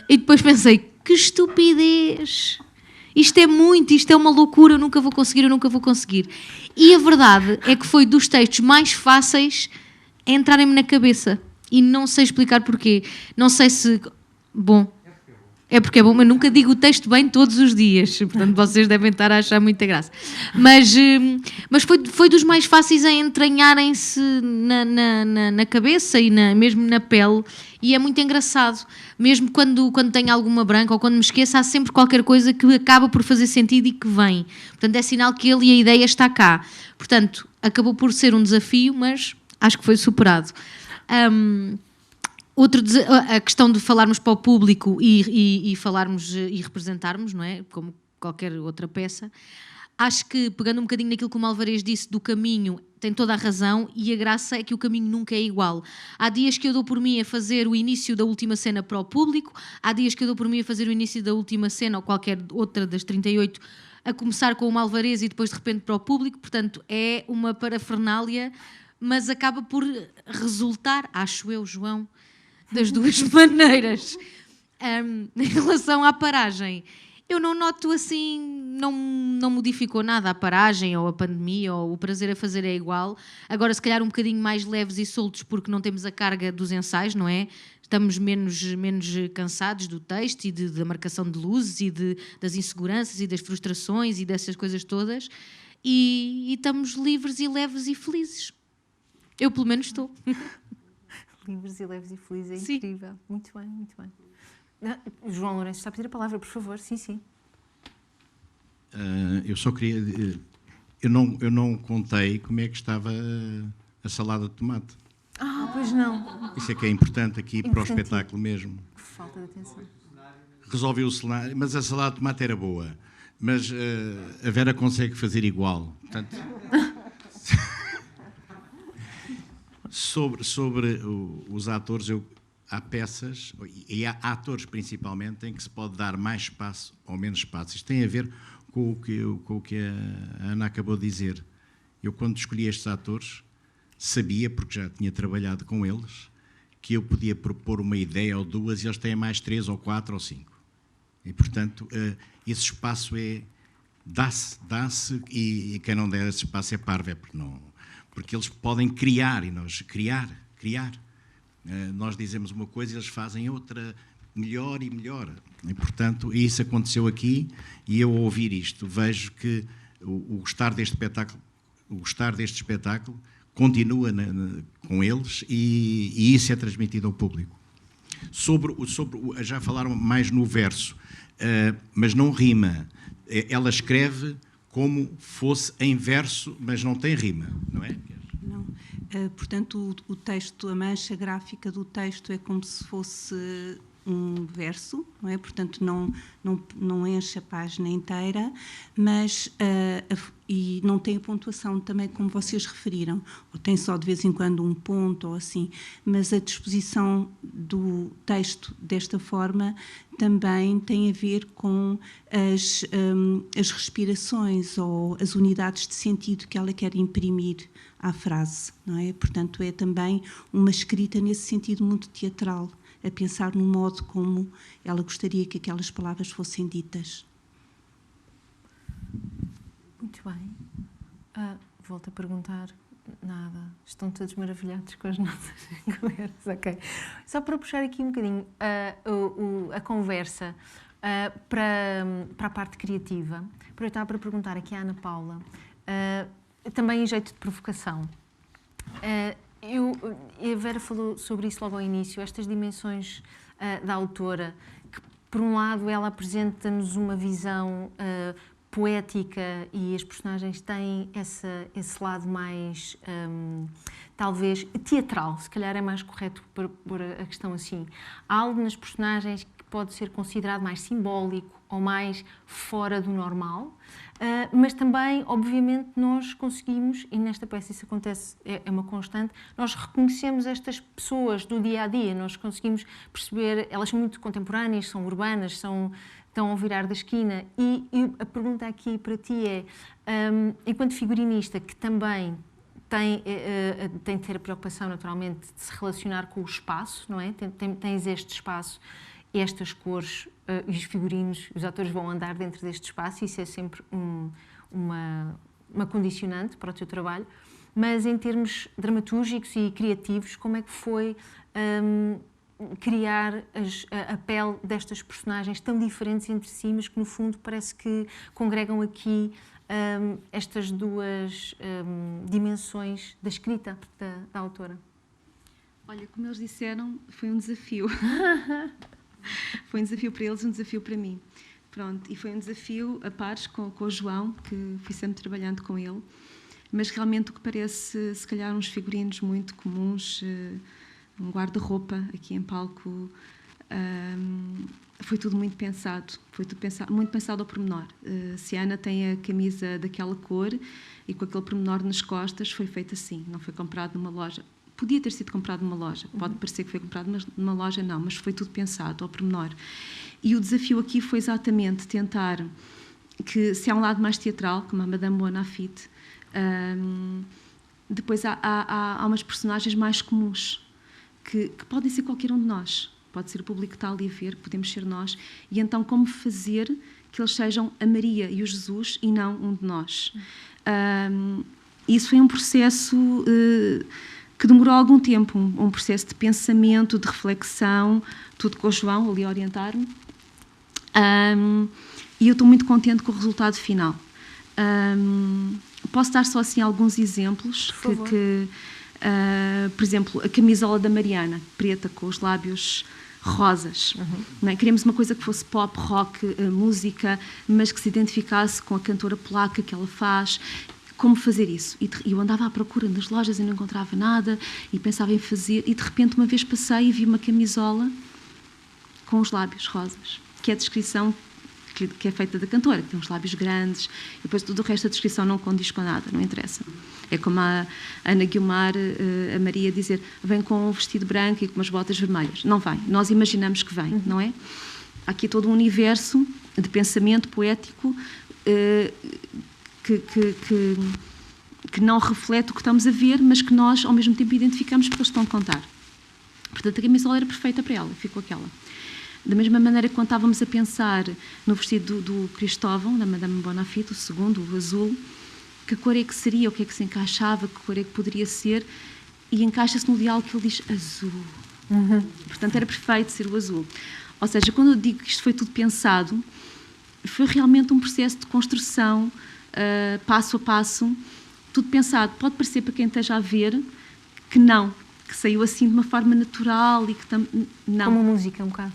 E depois pensei: que estupidez! Isto é uma loucura, eu nunca vou conseguir. E a verdade é que foi dos textos mais fáceis a entrarem-me na cabeça. E não sei explicar porquê. Não sei se... Bom... É porque é bom, mas nunca digo o texto bem todos os dias. Portanto, vocês devem estar a achar muita graça. Mas foi dos mais fáceis a entranharem-se na cabeça e mesmo na pele. E é muito engraçado. Mesmo quando tenho alguma branca ou quando me esqueço, há sempre qualquer coisa que acaba por fazer sentido e que vem. Portanto, é sinal que ele e a ideia está cá. Portanto, acabou por ser um desafio, mas acho que foi superado. A questão de falarmos para o público e falarmos e representarmos, não é? Como qualquer outra peça. Acho que, pegando um bocadinho naquilo que o Malvarez disse do caminho, tem toda a razão, e a graça é que o caminho nunca é igual. Há dias que eu dou por mim a fazer o início da última cena para o público, há dias que eu dou por mim a fazer o início da última cena ou qualquer outra das 38, a começar com o Malvarez e depois de repente para o público. Portanto, é uma parafernália, mas acaba por resultar, acho eu, João, das duas maneiras. Em relação à paragem, eu não noto assim, não modificou nada a paragem ou a pandemia, ou o prazer a fazer é igual. Agora, se calhar um bocadinho mais leves e soltos, porque não temos a carga dos ensaios, não é? Estamos menos cansados do texto e da marcação de luzes e das inseguranças e das frustrações e dessas coisas todas, e estamos livres e leves e felizes. Eu, pelo menos, estou. Livres e leves e felizes, é Sim. incrível. Muito bem, muito bem. João Lourenço está a pedir a palavra, por favor. Sim, sim. Eu só queria... Eu não contei como é que estava a salada de tomate. Pois não. Isso é que é importante aqui para o Importante. espetáculo mesmo. Falta de atenção. Resolvi o cenário, mas a salada de tomate era boa. Mas a Vera consegue fazer igual. Portanto, sobre os atores, há peças, e há atores principalmente, em que se pode dar mais espaço ou menos espaço. Isto tem a ver com o que a Ana acabou de dizer. Eu, quando escolhi estes atores, sabia, porque já tinha trabalhado com eles, que eu podia propor uma ideia ou duas e eles têm mais 3 ou 4 ou 5. E, portanto, esse espaço dá-se e quem não der esse espaço é parvo, porque eles podem criar, e nós criar. Nós dizemos uma coisa e eles fazem outra melhor e melhor. E, portanto, isso aconteceu aqui, e eu, ao ouvir isto, vejo que o gostar deste espetáculo continua com eles, e isso é transmitido ao público. Já falaram mais no verso, mas não rima. Ela escreve como fosse em verso, mas não tem rima, não é? Não. Portanto, o texto, a mancha gráfica do texto é como se fosse um verso, não é? Portanto, não enche a página inteira, mas e não tem a pontuação também, como vocês referiram, ou tem só de vez em quando um ponto ou assim, mas a disposição do texto desta forma também tem a ver com as respirações ou as unidades de sentido que ela quer imprimir à frase, não é? Portanto, é também uma escrita nesse sentido muito teatral, a pensar no modo como ela gostaria que aquelas palavras fossem ditas. Muito bem. Volto a perguntar. Nada. Estão todos maravilhados com as nossas conversas. Ok. Só para puxar aqui um bocadinho a conversa para a parte criativa, aproveitar para perguntar aqui à Ana Paula, também em jeito de provocação. A Vera falou sobre isso logo ao início, estas dimensões da autora, que por um lado ela apresenta-nos uma visão poética e as personagens têm esse lado mais, talvez, teatral, se calhar é mais correto pôr a questão assim. Há algo nas personagens que pode ser considerado mais simbólico ou mais fora do normal, mas também, obviamente, nós conseguimos, e nesta peça isso acontece, é uma constante, nós reconhecemos estas pessoas do dia-a-dia, nós conseguimos perceber, elas são muito contemporâneas, são urbanas, estão ao virar da esquina, e a pergunta aqui para ti é, enquanto figurinista, que também tem de ter a preocupação, naturalmente, de se relacionar com o espaço, não é? Tens este espaço, estas cores, e os figurinos, os atores vão andar dentro deste espaço, isso é sempre uma condicionante para o teu trabalho, mas em termos dramatúrgicos e criativos, como é que foi criar a pele destas personagens tão diferentes entre si, mas que no fundo parece que congregam aqui estas duas dimensões da escrita da autora? Olha, como eles disseram, foi um desafio. Foi um desafio para eles, um desafio para mim. Pronto, e foi um desafio a pares com o João, que fui sempre trabalhando com ele, mas realmente o que parece, se calhar, uns figurinos muito comuns, um guarda-roupa aqui em palco, Foi tudo muito pensado, muito pensado ao pormenor. Se a Ana tem a camisa daquela cor e com aquele pormenor nas costas, foi feito assim, não foi comprado numa loja. Podia ter sido comprado numa loja, pode parecer que foi comprado, mas numa loja não, mas foi tudo pensado ao pormenor. E o desafio aqui foi exatamente tentar que, se há um lado mais teatral, como a Madame Bonafide, depois há umas personagens mais comuns, que podem ser qualquer um de nós. Pode ser o público que está ali a ver, podemos ser nós. E então, como fazer que eles sejam a Maria e o Jesus e não um de nós? Isso foi um processo que demorou algum tempo, um processo de pensamento, de reflexão, tudo com o João ali a orientar-me. E eu estou muito contente com o resultado final. Posso dar só assim alguns exemplos? Por favor. Por exemplo, a camisola da Mariana, preta, com os lábios rosas. Não é? Queríamos uma coisa que fosse pop, rock, música, mas que se identificasse com a cantora polaca que ela faz. Como fazer isso? E eu andava à procura nas lojas e não encontrava nada e pensava em fazer, e de repente uma vez passei e vi uma camisola com os lábios rosas, que é a descrição que é feita da cantora, que tem uns lábios grandes, e depois tudo o resto da descrição não condiz com nada, não interessa. É como a Ana Guiomar, a Maria, dizer, vem com um vestido branco e com umas botas vermelhas. Não vem, nós imaginamos que vem, não é? Há aqui todo um universo de pensamento poético que não reflete o que estamos a ver, mas que nós, ao mesmo tempo, identificamos porque eles estão a contar. Portanto, a camisola era perfeita para ela, ficou aquela. Da mesma maneira que quando estávamos a pensar no vestido do Cristóvão, da Madame Bonafide, o segundo, o azul, que cor é que seria, o que é que se encaixava, que cor é que poderia ser, e encaixa-se no diálogo que ele diz azul. Portanto, era perfeito ser o azul. Ou seja, quando eu digo que isto foi tudo pensado, foi realmente um processo de construção, passo a passo, tudo pensado. Pode parecer para quem esteja a ver que não, que saiu assim de uma forma natural e que não. Como a música, um bocado.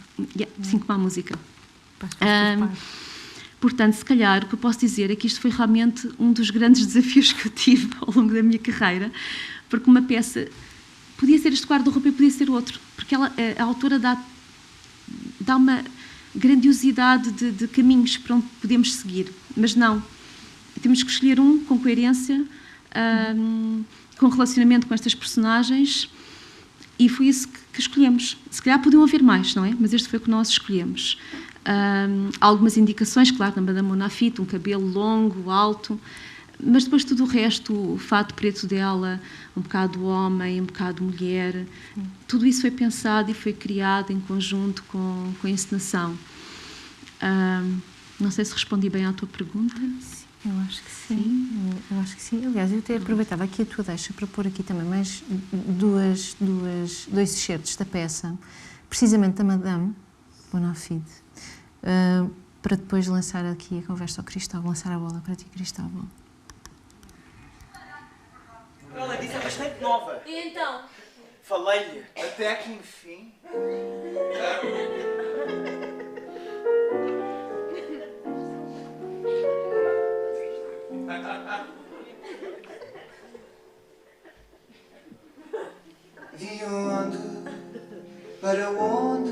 Sim, como a música. Portanto, se calhar, o que eu posso dizer é que isto foi realmente um dos grandes desafios que eu tive ao longo da minha carreira, porque uma peça podia ser este guarda-roupa e podia ser outro, porque a autora dá uma grandiosidade de caminhos para onde podemos seguir, mas não. Temos que escolher um com coerência, com relacionamento com estas personagens, e foi isso que escolhemos. Se calhar podiam haver mais, não é? Mas este foi o que nós escolhemos. Algumas indicações, claro, na Madame Bonafide, um cabelo longo, alto, mas depois tudo o resto, o fato preto dela, um bocado homem, um bocado mulher, tudo isso foi pensado e foi criado em conjunto com a encenação. Não sei se respondi bem à tua pergunta. Eu acho que sim. Eu acho que sim. Aliás, eu até aproveitava aqui a tua deixa para pôr aqui também mais dois excertos da peça, precisamente da Madame Bonafide, para depois lançar aqui a conversa ao Cristóvão, lançar a bola para ti, Cristóvão. Ela disse é bastante nova. E então? Falei-lhe, até que enfim. De onde? Para onde?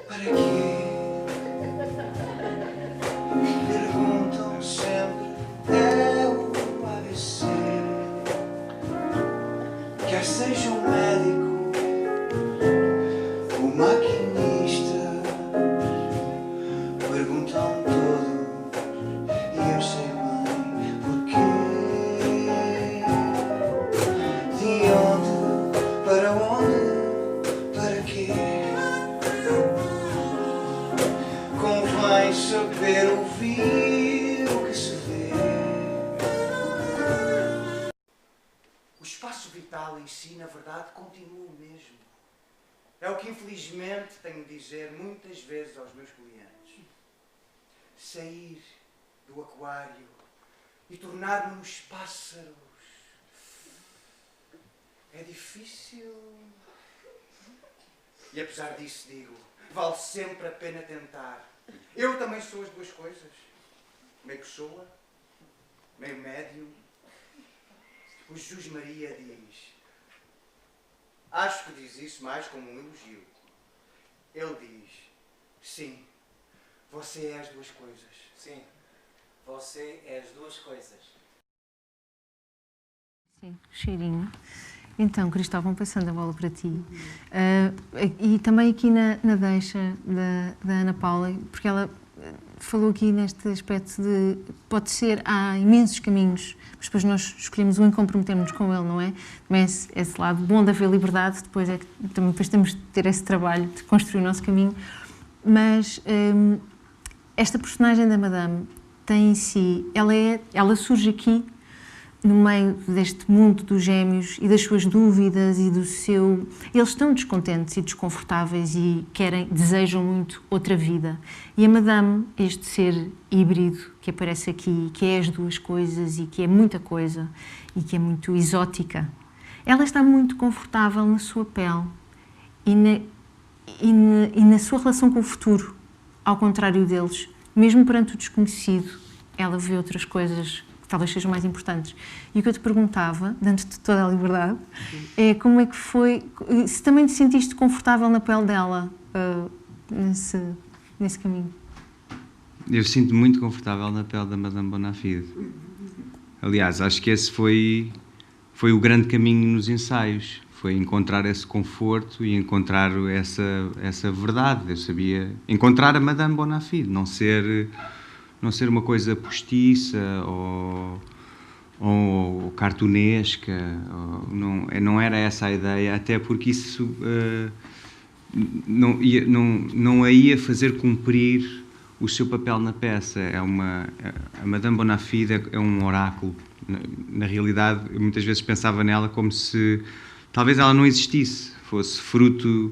Para quê? Perguntam sempre, é o ABC. Quer seja um médico, um maquinista, perguntam todos e eu sei bem porquê. De onde? Para onde? Para quê? Convém saber ouvir o que se vê. O espaço vital em si, na verdade, continua o mesmo. É o que infelizmente tenho de dizer muitas vezes aos meus clientes. Sair do aquário e tornar-nos pássaros é difícil. E apesar disso digo, vale sempre a pena tentar. Eu também sou as duas coisas. Meio pessoa, meio médium. O Jesus Maria diz, acho que diz isso mais como um elogio. Ele diz, Sim, você é as duas coisas. Sim, você é as duas coisas. Sim, cheirinho. Então, Cristóvão, passando a bola para ti. E também aqui na deixa da Ana Paula, porque ela falou aqui neste aspecto de pode ser, há imensos caminhos, mas depois nós escolhemos um e comprometemos-nos com ele, não é? Também esse lado bom de haver liberdade, depois é que também depois temos de ter esse trabalho de construir o nosso caminho. Mas esta personagem da Madame tem em si, ela surge aqui no meio deste mundo dos gêmeos e das suas dúvidas e do seu... Eles estão descontentes e desconfortáveis e desejam muito outra vida. E a Madame, este ser híbrido que aparece aqui, que é as duas coisas e que é muita coisa e que é muito exótica, ela está muito confortável na sua pele e na sua relação com o futuro, ao contrário deles. Mesmo perante o desconhecido, ela vê outras coisas que talvez sejam mais importantes. E o que eu te perguntava, dando-te toda a liberdade, é como é que foi, se também te sentiste confortável na pele dela nesse caminho. Eu sinto-me muito confortável na pele da Madame Bonafide. Aliás, acho que esse foi o grande caminho nos ensaios, foi encontrar esse conforto e encontrar essa verdade. Eu sabia encontrar a Madame Bonafide, não ser uma coisa postiça ou cartunesca, não era essa a ideia, até porque isso não a ia fazer cumprir o seu papel na peça. A Madame Bonafide é um oráculo. Na realidade, eu muitas vezes pensava nela como se talvez ela não existisse, fosse fruto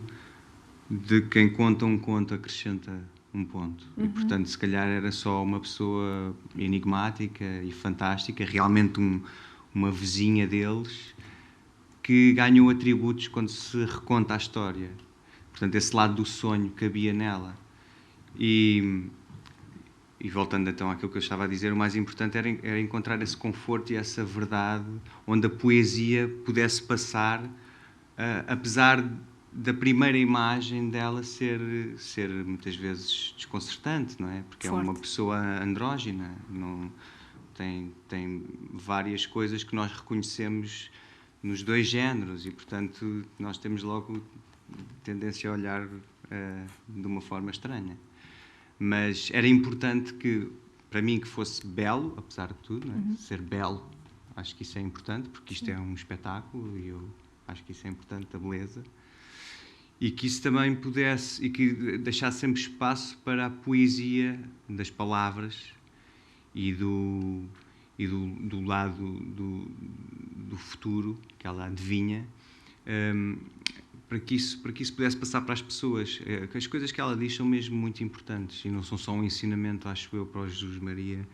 de quem conta um conto acrescenta um ponto. E, portanto, se calhar era só uma pessoa enigmática e fantástica, realmente uma vizinha deles, que ganhou atributos quando se reconta a história. Portanto, esse lado do sonho cabia nela. E voltando então àquilo que eu estava a dizer, o mais importante era encontrar esse conforto e essa verdade, onde a poesia pudesse passar, apesar da primeira imagem dela ser muitas vezes desconcertante, não é? Porque forte. É uma pessoa andrógina, tem várias coisas que nós reconhecemos nos dois géneros e, portanto, nós temos logo tendência a olhar de uma forma estranha. Mas era importante para mim, que fosse belo, apesar de tudo, não é? Ser belo, acho que isso é importante, porque isto é um espetáculo e eu acho que isso é importante, a beleza. E que isso também pudesse, e que deixasse sempre espaço para a poesia das palavras e do lado do futuro que ela adivinha, para que isso pudesse passar para as pessoas. As coisas que ela diz são mesmo muito importantes e não são só um ensinamento, acho eu, para o Jesus Maria,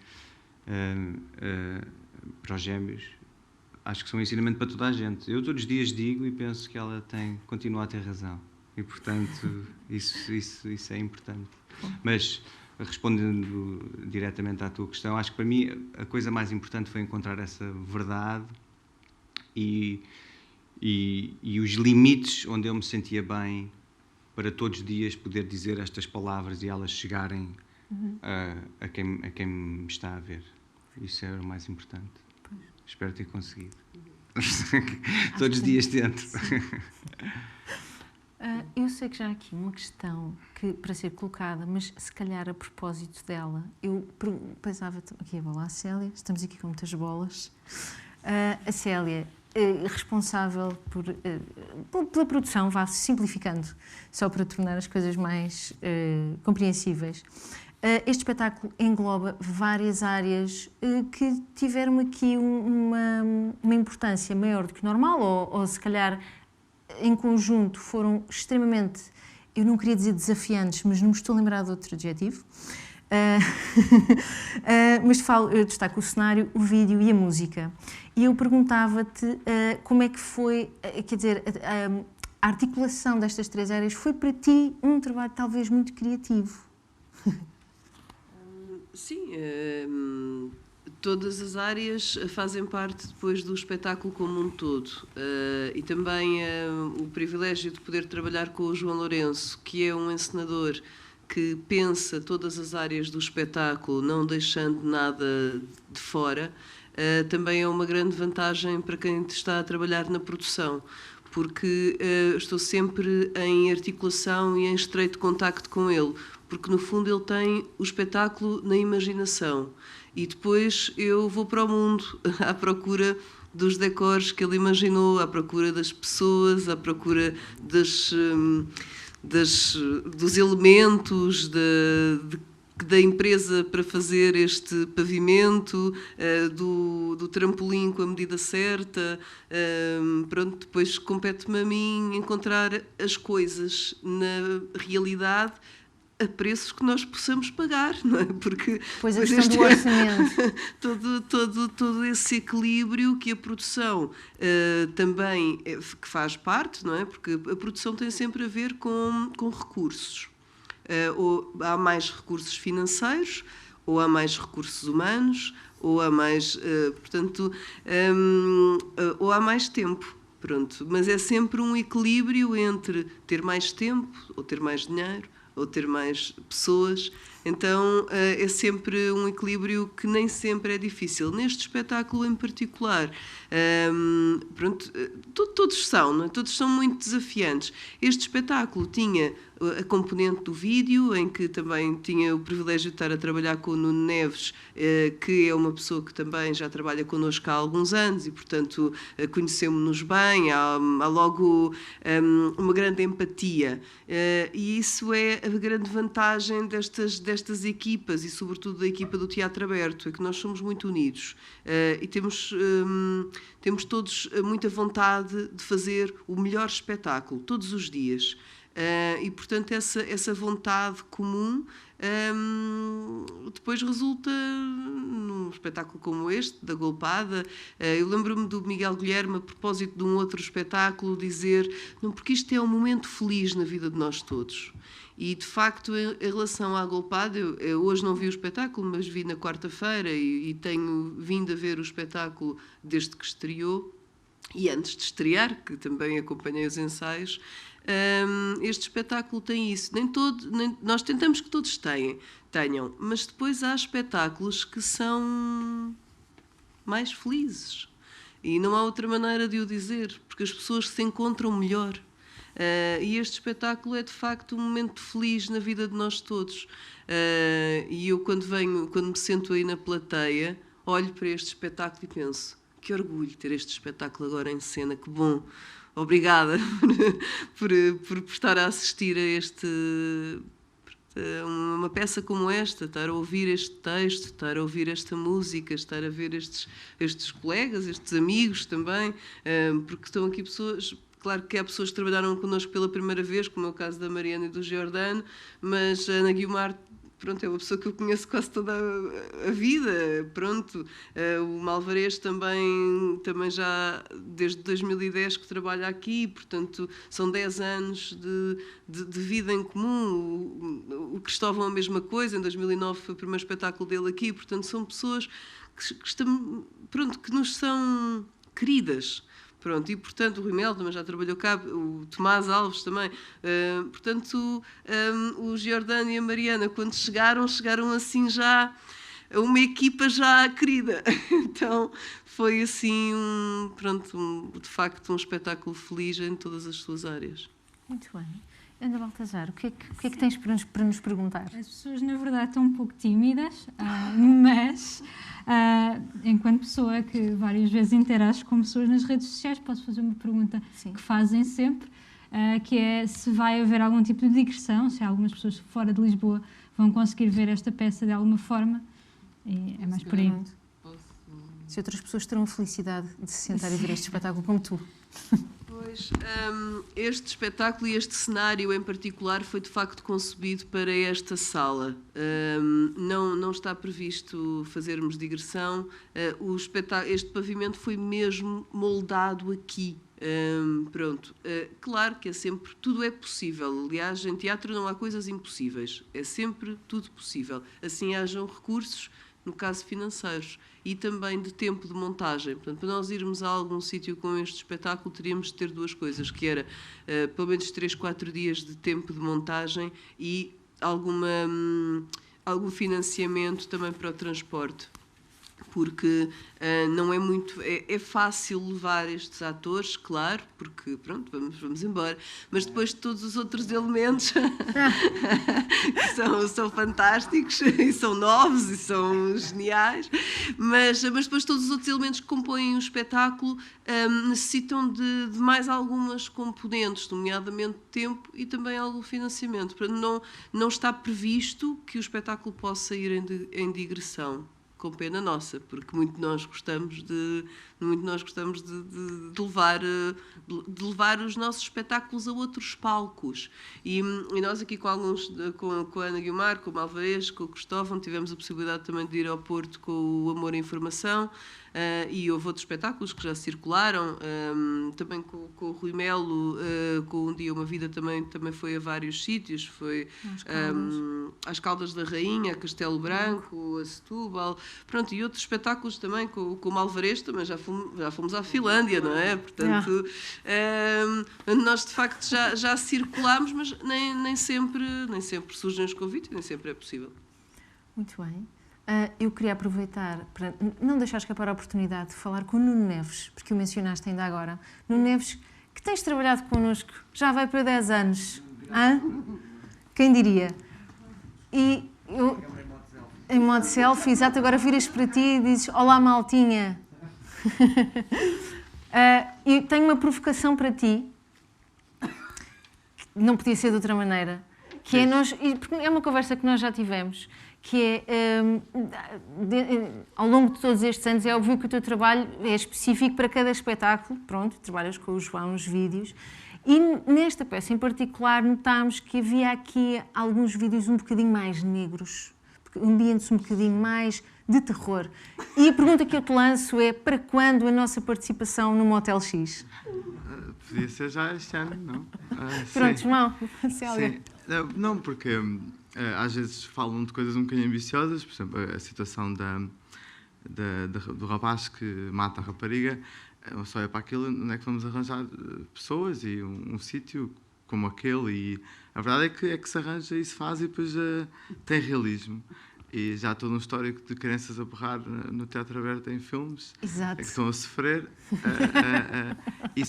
para os gêmeos. Acho que são um ensinamento para toda a gente. Eu todos os dias digo e penso que ela continua a ter razão. E, portanto, isso é importante. Mas, respondendo diretamente à tua questão, acho que para mim a coisa mais importante foi encontrar essa verdade e os limites onde eu me sentia bem para todos os dias poder dizer estas palavras e elas chegarem a quem me está a ver. Isso era o mais importante. Pois. Espero ter conseguido. Todos os dias tento. Eu sei que já há aqui uma questão para ser colocada, mas se calhar a propósito dela, eu pensava aqui a bola à Célia, estamos aqui com muitas bolas. A Célia, responsável pela produção, vá simplificando, só para tornar as coisas mais compreensíveis. Este espetáculo engloba várias áreas que tiveram aqui uma importância maior do que normal, ou se calhar em conjunto foram extremamente, eu não queria dizer desafiantes, mas não me estou a lembrar de outro adjetivo. Mas eu destaco o cenário, o vídeo e a música. E eu perguntava-te como é que foi, quer dizer, a articulação destas três áreas foi para ti um trabalho talvez muito criativo. Sim, todas as áreas fazem parte depois do espetáculo como um todo. E também o privilégio de poder trabalhar com o João Lourenço, que é um encenador que pensa todas as áreas do espetáculo, não deixando nada de fora, também é uma grande vantagem para quem está a trabalhar na produção, porque estou sempre em articulação e em estreito contacto com ele, porque no fundo ele tem o espetáculo na imaginação e depois eu vou para o mundo à procura dos decors que ele imaginou, à procura das pessoas, à procura dos elementos da empresa para fazer este pavimento, do trampolim com a medida certa. Pronto, depois compete-me a mim encontrar as coisas na realidade a preços que nós possamos pagar, não é? Porque pois a questão do orçamento. todo esse equilíbrio que a produção também que faz parte, não é? Porque a produção tem sempre a ver com recursos. Ou há mais recursos financeiros, ou há mais recursos humanos, ou há mais, ou há mais tempo. Pronto. Mas é sempre um equilíbrio entre ter mais tempo, ou ter mais dinheiro, ou ter mais pessoas. Então é sempre um equilíbrio que nem sempre é difícil. Neste espetáculo em particular, pronto, todos são, não é? Todos são muito desafiantes. Este espetáculo tinha a componente do vídeo, em que também tinha o privilégio de estar a trabalhar com o Nuno Neves, que é uma pessoa que também já trabalha connosco há alguns anos e, portanto, conhecemos-nos bem, há logo uma grande empatia. E isso é a grande vantagem destas equipas e, sobretudo, da equipa do Teatro Aberto, é que nós somos muito unidos e temos todos muita vontade de fazer o melhor espetáculo, todos os dias. E, portanto, essa vontade comum depois resulta num espetáculo como este, da Golpada. Eu lembro-me do Miguel Guilherme, a propósito de um outro espetáculo, dizer: não, porque isto é um momento feliz na vida de nós todos. E, de facto, em relação à Golpada, eu hoje não vi o espetáculo, mas vi na quarta-feira e tenho vindo a ver o espetáculo desde que estreou. E antes de estrear, que também acompanhei os ensaios, este espetáculo tem isso. Nós tentamos que todos tenham, mas depois há espetáculos que são mais felizes. E não há outra maneira de o dizer, porque as pessoas se encontram melhor. E este espetáculo é, de facto, um momento feliz na vida de nós todos. E eu, quando me sento aí na plateia, olho para este espetáculo e penso: que orgulho ter este espetáculo agora em cena, que bom. Obrigada por estar a assistir a uma peça como esta, estar a ouvir este texto, estar a ouvir esta música, estar a ver estes colegas, estes amigos também, porque estão aqui pessoas. Claro que há pessoas que trabalharam connosco pela primeira vez, como é o caso da Mariana e do Giordano, mas a Ana Guiomar, pronto, é uma pessoa que eu conheço quase toda a vida. Pronto. O Malvarez também já desde 2010 que trabalha aqui, portanto são 10 anos de vida em comum. O Cristóvão a mesma coisa, em 2009 foi o primeiro espetáculo dele aqui, portanto são pessoas que nos são queridas. Pronto, e, portanto, o Rui Mel também já trabalhou cá, o Tomás Alves também. Portanto, o Giordano e a Mariana, quando chegaram assim já uma equipa já querida. Então, foi assim, de facto, um espetáculo feliz em todas as suas áreas. Muito bem. Ana Baltazar, o que é que tens para nos perguntar? As pessoas, na verdade, estão um pouco tímidas, mas enquanto pessoa que várias vezes interage com pessoas nas redes sociais, posso fazer uma pergunta que fazem sempre, que é se vai haver algum tipo de digressão, se algumas pessoas fora de Lisboa vão conseguir ver esta peça de alguma forma, e é mais por aí. Se outras pessoas terão a felicidade de se sentar e ver este espetáculo como tu. Pois, este espetáculo e este cenário em particular foi de facto concebido para esta sala. Não está previsto fazermos digressão. Este pavimento foi mesmo moldado aqui. Pronto. Claro que tudo é possível. Aliás, em teatro não há coisas impossíveis. É sempre tudo possível. Assim hajam recursos, no caso financeiros, e também de tempo de montagem. Portanto, para nós irmos a algum sítio com este espetáculo, teríamos de ter duas coisas, que era pelo menos 3, 4 dias de tempo de montagem e algum financiamento também para o transporte, porque não é muito... É fácil levar estes atores, claro, porque, pronto, vamos embora, mas depois todos os outros elementos que são fantásticos, e são novos, e são geniais, mas depois todos os outros elementos que compõem o espetáculo necessitam de mais algumas componentes, nomeadamente tempo e também algum financiamento. Portanto, não está previsto que o espetáculo possa ir em digressão, com pena nossa, porque muito nós gostamos de levar os nossos espetáculos a outros palcos. E nós aqui com a Ana Guiomar, com o Alvarez, com o Cristóvão, tivemos a possibilidade também de ir ao Porto com o Amor à Informação, e houve outros espetáculos que já circularam, também com o Rui Melo, com Um Dia Uma Vida também foi a vários sítios, foi às Caldas da Rainha, a Castelo Branco, a Setúbal, pronto, e outros espetáculos também, com o Alvarez também já fomos à Finlândia, não é? Portanto, nós de facto já circulámos, mas nem sempre surgem os convites, nem sempre é possível. Muito bem. Eu queria aproveitar para não deixar escapar a oportunidade de falar com o Nuno Neves, porque o mencionaste ainda agora. Nuno Neves, que tens trabalhado connosco, já vai para 10 anos. Quem diria? E eu, em modo selfie, exato, agora viras para ti e dizes: olá, maltinha. E tenho uma provocação para ti, que não podia ser de outra maneira, que é porque é uma conversa que nós já tivemos, que é, ao longo de todos estes anos, é óbvio que o teu trabalho é específico para cada espetáculo, pronto, trabalhas com o João nos vídeos, e nesta peça em particular notámos que havia aqui alguns vídeos um bocadinho mais negros, ambientes um bocadinho mais de terror. E a pergunta que eu te lanço é: para quando a nossa participação no Motel X? Podia ser já este ano, não? Pronto, João, sim. Não, porque às vezes falam de coisas um bocadinho ambiciosas, por exemplo, a situação do rapaz que mata a rapariga, só é para aquilo onde é que vamos arranjar pessoas e um sítio como aquele, e a verdade é que se arranja e se faz, e depois tem realismo. E já há todo um histórico de crianças a berrar no Teatro Aberto em filmes. Exato. Que estão a sofrer.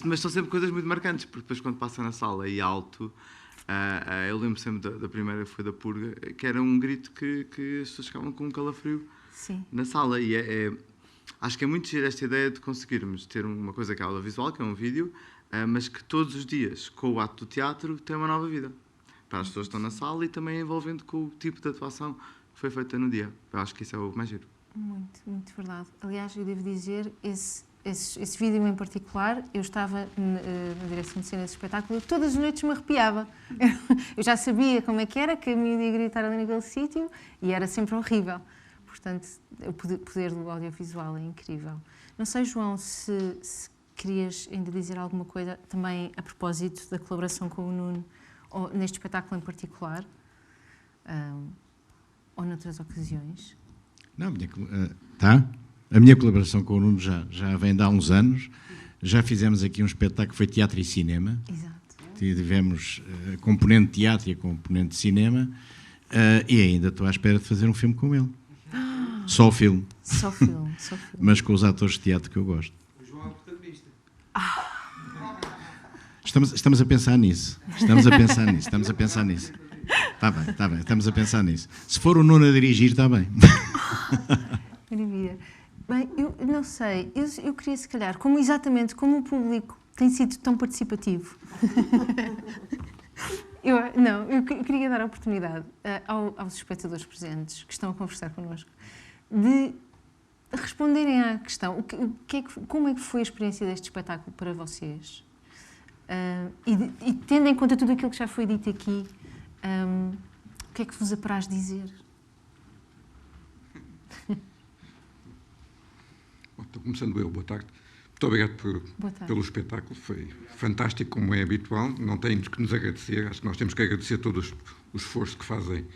Mas são sempre coisas muito marcantes, porque depois quando passa na sala e alto, eu lembro sempre da primeira, que foi da Purga, que era um grito que as pessoas ficavam com um calafrio. Sim. Na sala. E acho que é muito giro esta ideia de conseguirmos ter uma coisa que é audiovisual, que é um vídeo, mas que todos os dias, com o ato do teatro, tem uma nova vida. Para as pessoas que estão na sala e também envolvendo com o tipo de atuação que foi feita no dia. Eu acho que isso é o mais giro. Muito, muito verdade. Aliás, eu devo dizer, esse vídeo em particular, eu estava na direção de cena desse espetáculo, todas as noites me arrepiava. Eu já sabia como é que era, que a miúda ia gritar ali naquele sítio, e era sempre horrível. Portanto, o poder do audiovisual é incrível. Não sei, João, se querias ainda dizer alguma coisa também a propósito da colaboração com o Nuno, ou neste espetáculo em particular, ou noutras ocasiões? Não, a minha colaboração com o Nuno já vem de há uns anos. Já fizemos aqui um espetáculo que foi teatro e cinema. Exato. Tivemos a componente teatro e a componente cinema, e ainda estou à espera de fazer um filme com ele. Só o filme. Só filme. Mas com os atores de teatro que eu gosto. O João é o protagonista. Estamos a pensar nisso. Estamos a pensar nisso. Está bem. Estamos a pensar nisso. Se for o Nuno a dirigir, está bem. Maravilha. Bem, eu não sei. Eu queria, se calhar, exatamente como o público tem sido tão participativo. Eu queria dar a oportunidade aos espectadores presentes que estão a conversar connosco de responderem à questão: como é que foi a experiência deste espetáculo para vocês? E tendo em conta tudo aquilo que já foi dito aqui, o que é que vos apraz dizer? Bom, estou começando eu. Boa tarde. Muito obrigado pelo espetáculo. Foi fantástico, como é habitual. Não tenho que nos agradecer. Acho que nós temos que agradecer todo o esforço que fazem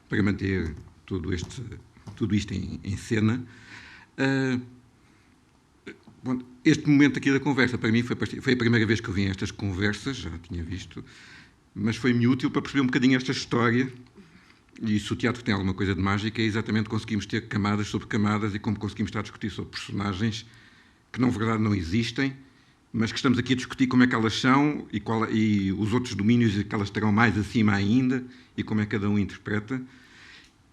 para manter tudo isto em cena. Bom, este momento aqui da conversa, para mim, foi a primeira vez que eu vi estas conversas, já tinha visto, mas foi-me útil para perceber um bocadinho esta história E se o teatro tem alguma coisa de mágica, é exatamente conseguimos ter camadas sobre camadas e como conseguimos estar a discutir sobre personagens que, na verdade, não existem, mas que estamos aqui a discutir como é que elas são e os outros domínios que elas terão mais acima ainda e como é que cada um interpreta.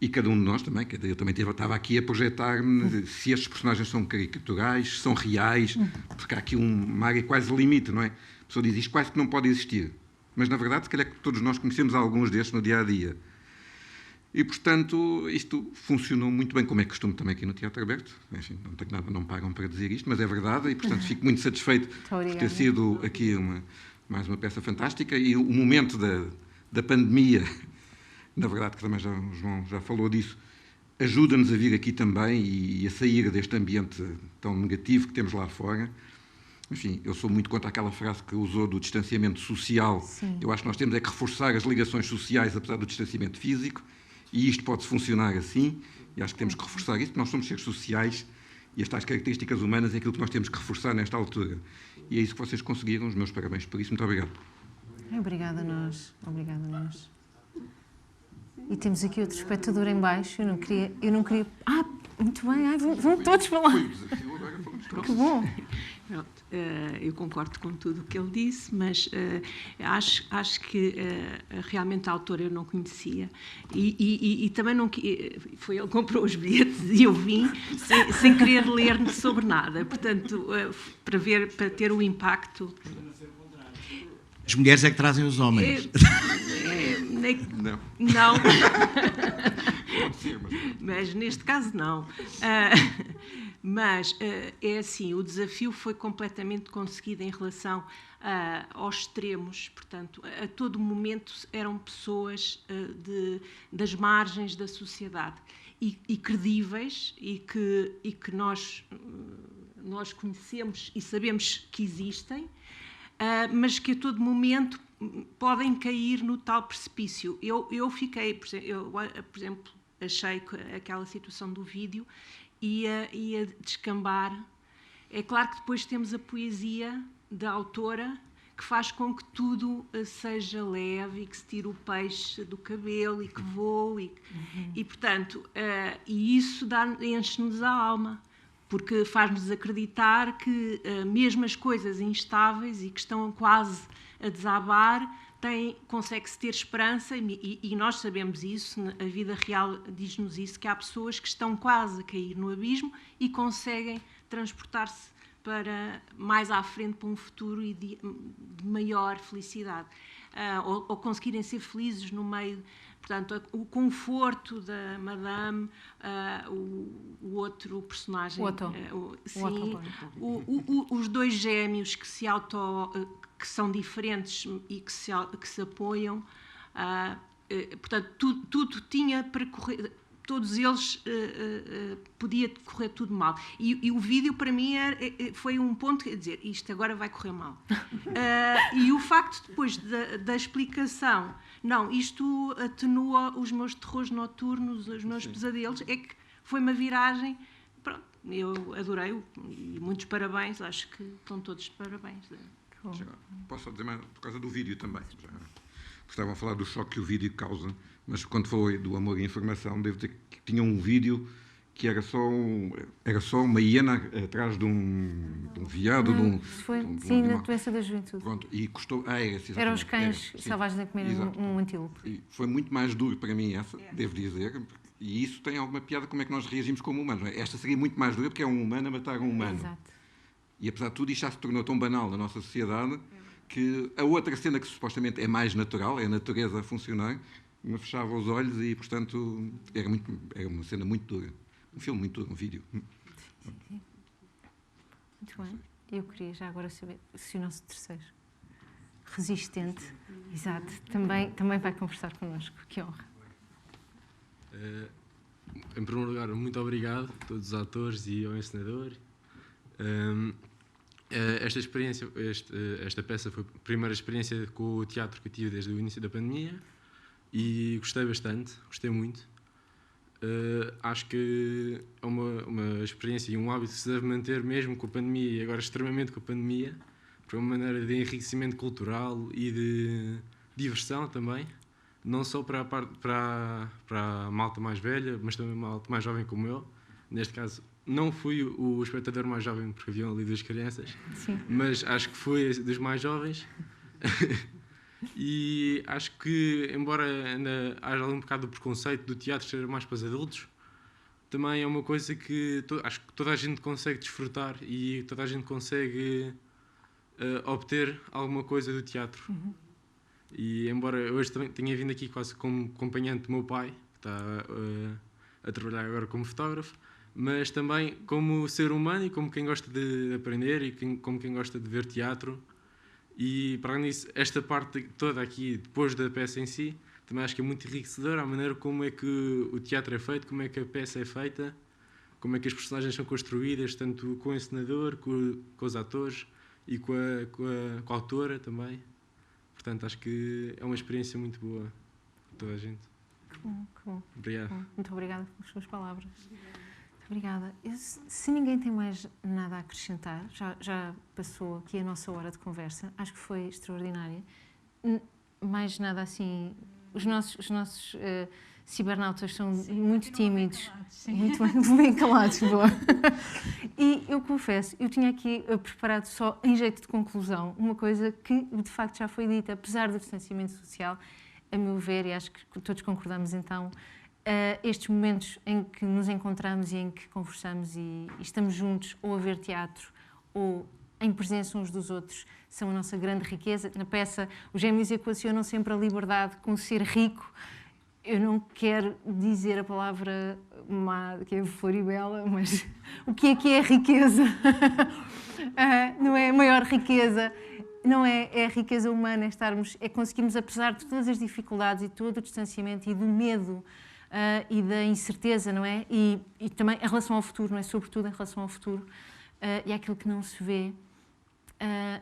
E cada um de nós também, eu também estava aqui a projetar-me se estes personagens são caricaturais, são reais, porque há aqui uma área quase limite, não é? A pessoa diz isto quase que não pode existir. Mas, na verdade, se calhar que todos nós conhecemos alguns destes no dia-a-dia. E, portanto, isto funcionou muito bem, como é costume também aqui no Teatro Aberto. Enfim, não tenho nada, não pagam para dizer isto, mas é verdade, e, portanto, fico muito satisfeito por ter sido aqui mais uma peça fantástica. E o momento da pandemia, na verdade, que também o João já falou disso, ajuda-nos a vir aqui também e a sair deste ambiente tão negativo que temos lá fora. Enfim, eu sou muito contra aquela frase que usou do distanciamento social. Sim. Eu acho que nós temos é que reforçar as ligações sociais, apesar do distanciamento físico, e isto pode funcionar assim, e acho que temos que reforçar isso, porque nós somos seres sociais, e as tais características humanas é aquilo que nós temos que reforçar nesta altura. E é isso que vocês conseguiram, os meus parabéns por isso. Muito obrigado. Obrigada a nós. Obrigada a nós. E temos aqui outro espectador em baixo. Eu não queria... Ah, muito bem. Ai, vão todos falar. Que bom. Pronto, eu concordo com tudo o que ele disse, mas acho que realmente a autora eu não conhecia e também não... Foi ele que comprou os bilhetes e eu vim sem querer ler sobre nada. Portanto, para ter o impacto... As mulheres é que trazem os homens. Não. Mas neste caso não. Mas é assim, o desafio foi completamente conseguido em relação aos extremos, portanto, a todo momento eram pessoas das margens da sociedade e credíveis e que nós conhecemos e sabemos que existem, mas que a todo momento podem cair no tal precipício. Eu fiquei, por exemplo, achei que aquela situação do vídeo ia descambar. É claro que depois temos a poesia da autora que faz com que tudo seja leve e que se tire o peixe do cabelo e que voe e portanto, e isso enche-nos a alma, porque faz-nos acreditar que mesmo as coisas instáveis e que estão quase a desabar, consegue-se ter esperança e nós sabemos isso, a vida real diz-nos isso, que há pessoas que estão quase a cair no abismo e conseguem transportar-se para mais à frente para um futuro e de maior felicidade, ou conseguirem ser felizes no meio. Portanto, o conforto da Madame, o outro personagem, os dois gêmeos que são diferentes e que se apoiam, portanto, tudo tinha para correr, todos eles podia correr tudo mal. E o vídeo, para mim, foi um ponto, quer dizer, isto agora vai correr mal. E o facto, depois da explicação, não, isto atenua os meus terrores noturnos, os meus pesadelos, é que foi uma viragem. Pronto, eu adorei e muitos parabéns, acho que estão todos de parabéns. Posso só dizer mais por causa do vídeo também. Estavam a falar do choque que o vídeo causa, mas quando falou do amor e informação, devo dizer que tinha um vídeo que era só uma hiena atrás de um veado, sim, na doença da juventude. Pronto, e custou... Eram os cães selvagens a comer um antílope. E foi muito mais duro para mim essa, devo dizer, e isso tem alguma piada como é que nós reagimos como humanos. Esta seria muito mais dura porque é um humano a matar um humano. Exato. E apesar de tudo, isto já se tornou tão banal na nossa sociedade que a outra cena que supostamente é mais natural, é a natureza a funcionar, me fechava os olhos e, portanto, era uma cena muito dura. Um filme muito duro, um vídeo. Sim. Muito bem. Eu queria já agora saber se o nosso terceiro resistente, exato, também vai conversar connosco. Que honra. Em primeiro lugar, muito obrigado a todos os atores e ao encenador. Esta experiência, esta peça foi a primeira experiência com o teatro que eu tive desde o início da pandemia e gostei bastante, gostei muito. Acho que é uma experiência e um hábito que se deve manter mesmo com a pandemia e agora extremamente com a pandemia, porque é uma maneira de enriquecimento cultural e de diversão também, não só para a malta mais velha, mas também a malta mais jovem como eu. Neste caso, não fui o espectador mais jovem, porque haviam ali 2 crianças, Sim. mas acho que fui dos mais jovens. E acho que, embora ainda haja ali um bocado do preconceito do teatro ser mais para os adultos, também é uma coisa que acho que toda a gente consegue desfrutar e toda a gente consegue obter alguma coisa do teatro. E embora eu hoje também tenha vindo aqui quase como acompanhante do meu pai, que está a trabalhar agora como fotógrafo, mas também como ser humano e como quem gosta de aprender e como quem gosta de ver teatro. E, para além disso, esta parte toda aqui, depois da peça em si, também acho que é muito enriquecedora a maneira como é que o teatro é feito, como é que a peça é feita, como é que as personagens são construídas, tanto com o encenador, com os atores e com a autora também. Portanto, acho que é uma experiência muito boa para toda a gente. Que bom, que bom. Obrigado. Bom. Muito obrigada pelas suas palavras. Muito obrigada. Se ninguém tem mais nada a acrescentar, já passou aqui a nossa hora de conversa, acho que foi extraordinária. Mais nada assim, os nossos cibernautas são muito tímidos, muito bem calados, boa. E eu confesso, eu tinha aqui preparado só em jeito de conclusão uma coisa que de facto já foi dita, apesar do distanciamento social, a meu ver, e acho que todos concordamos então, estes momentos em que nos encontramos e em que conversamos e estamos juntos ou a ver teatro ou em presença uns dos outros são a nossa grande riqueza. Na peça, os gêmeos equacionam sempre a liberdade com ser rico. Eu não quero dizer a palavra má, que é floribela, mas o que é riqueza? Não é a maior riqueza, não é a riqueza humana, é conseguirmos, apesar de todas as dificuldades e todo o distanciamento e do medo e da incerteza, não é? E também em relação ao futuro, não é? Sobretudo em relação ao futuro e àquilo que não se vê,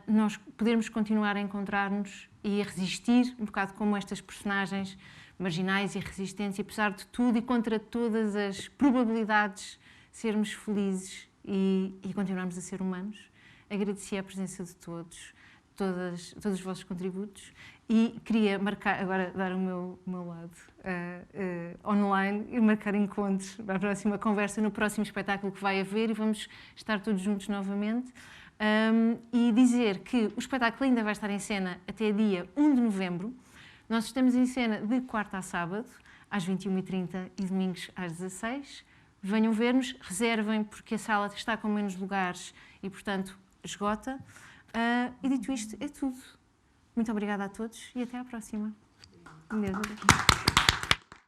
nós podermos continuar a encontrar-nos e a resistir, um bocado como estas personagens marginais e resistentes, e apesar de tudo e contra todas as probabilidades, sermos felizes e continuarmos a ser humanos. Agradecia a presença de todos os vossos contributos e queria marcar, agora dar o meu lado online e marcar encontros para a próxima conversa no próximo espetáculo que vai haver e vamos estar todos juntos novamente. E dizer que o espetáculo ainda vai estar em cena até dia 1 de novembro. Nós estamos em cena de quarta a sábado, às 21h30 e domingos às 16h. Venham ver-nos, reservem, porque a sala está com menos lugares e, portanto, esgota. E dito isto, é tudo. Muito obrigada a todos e até à próxima. Adeus.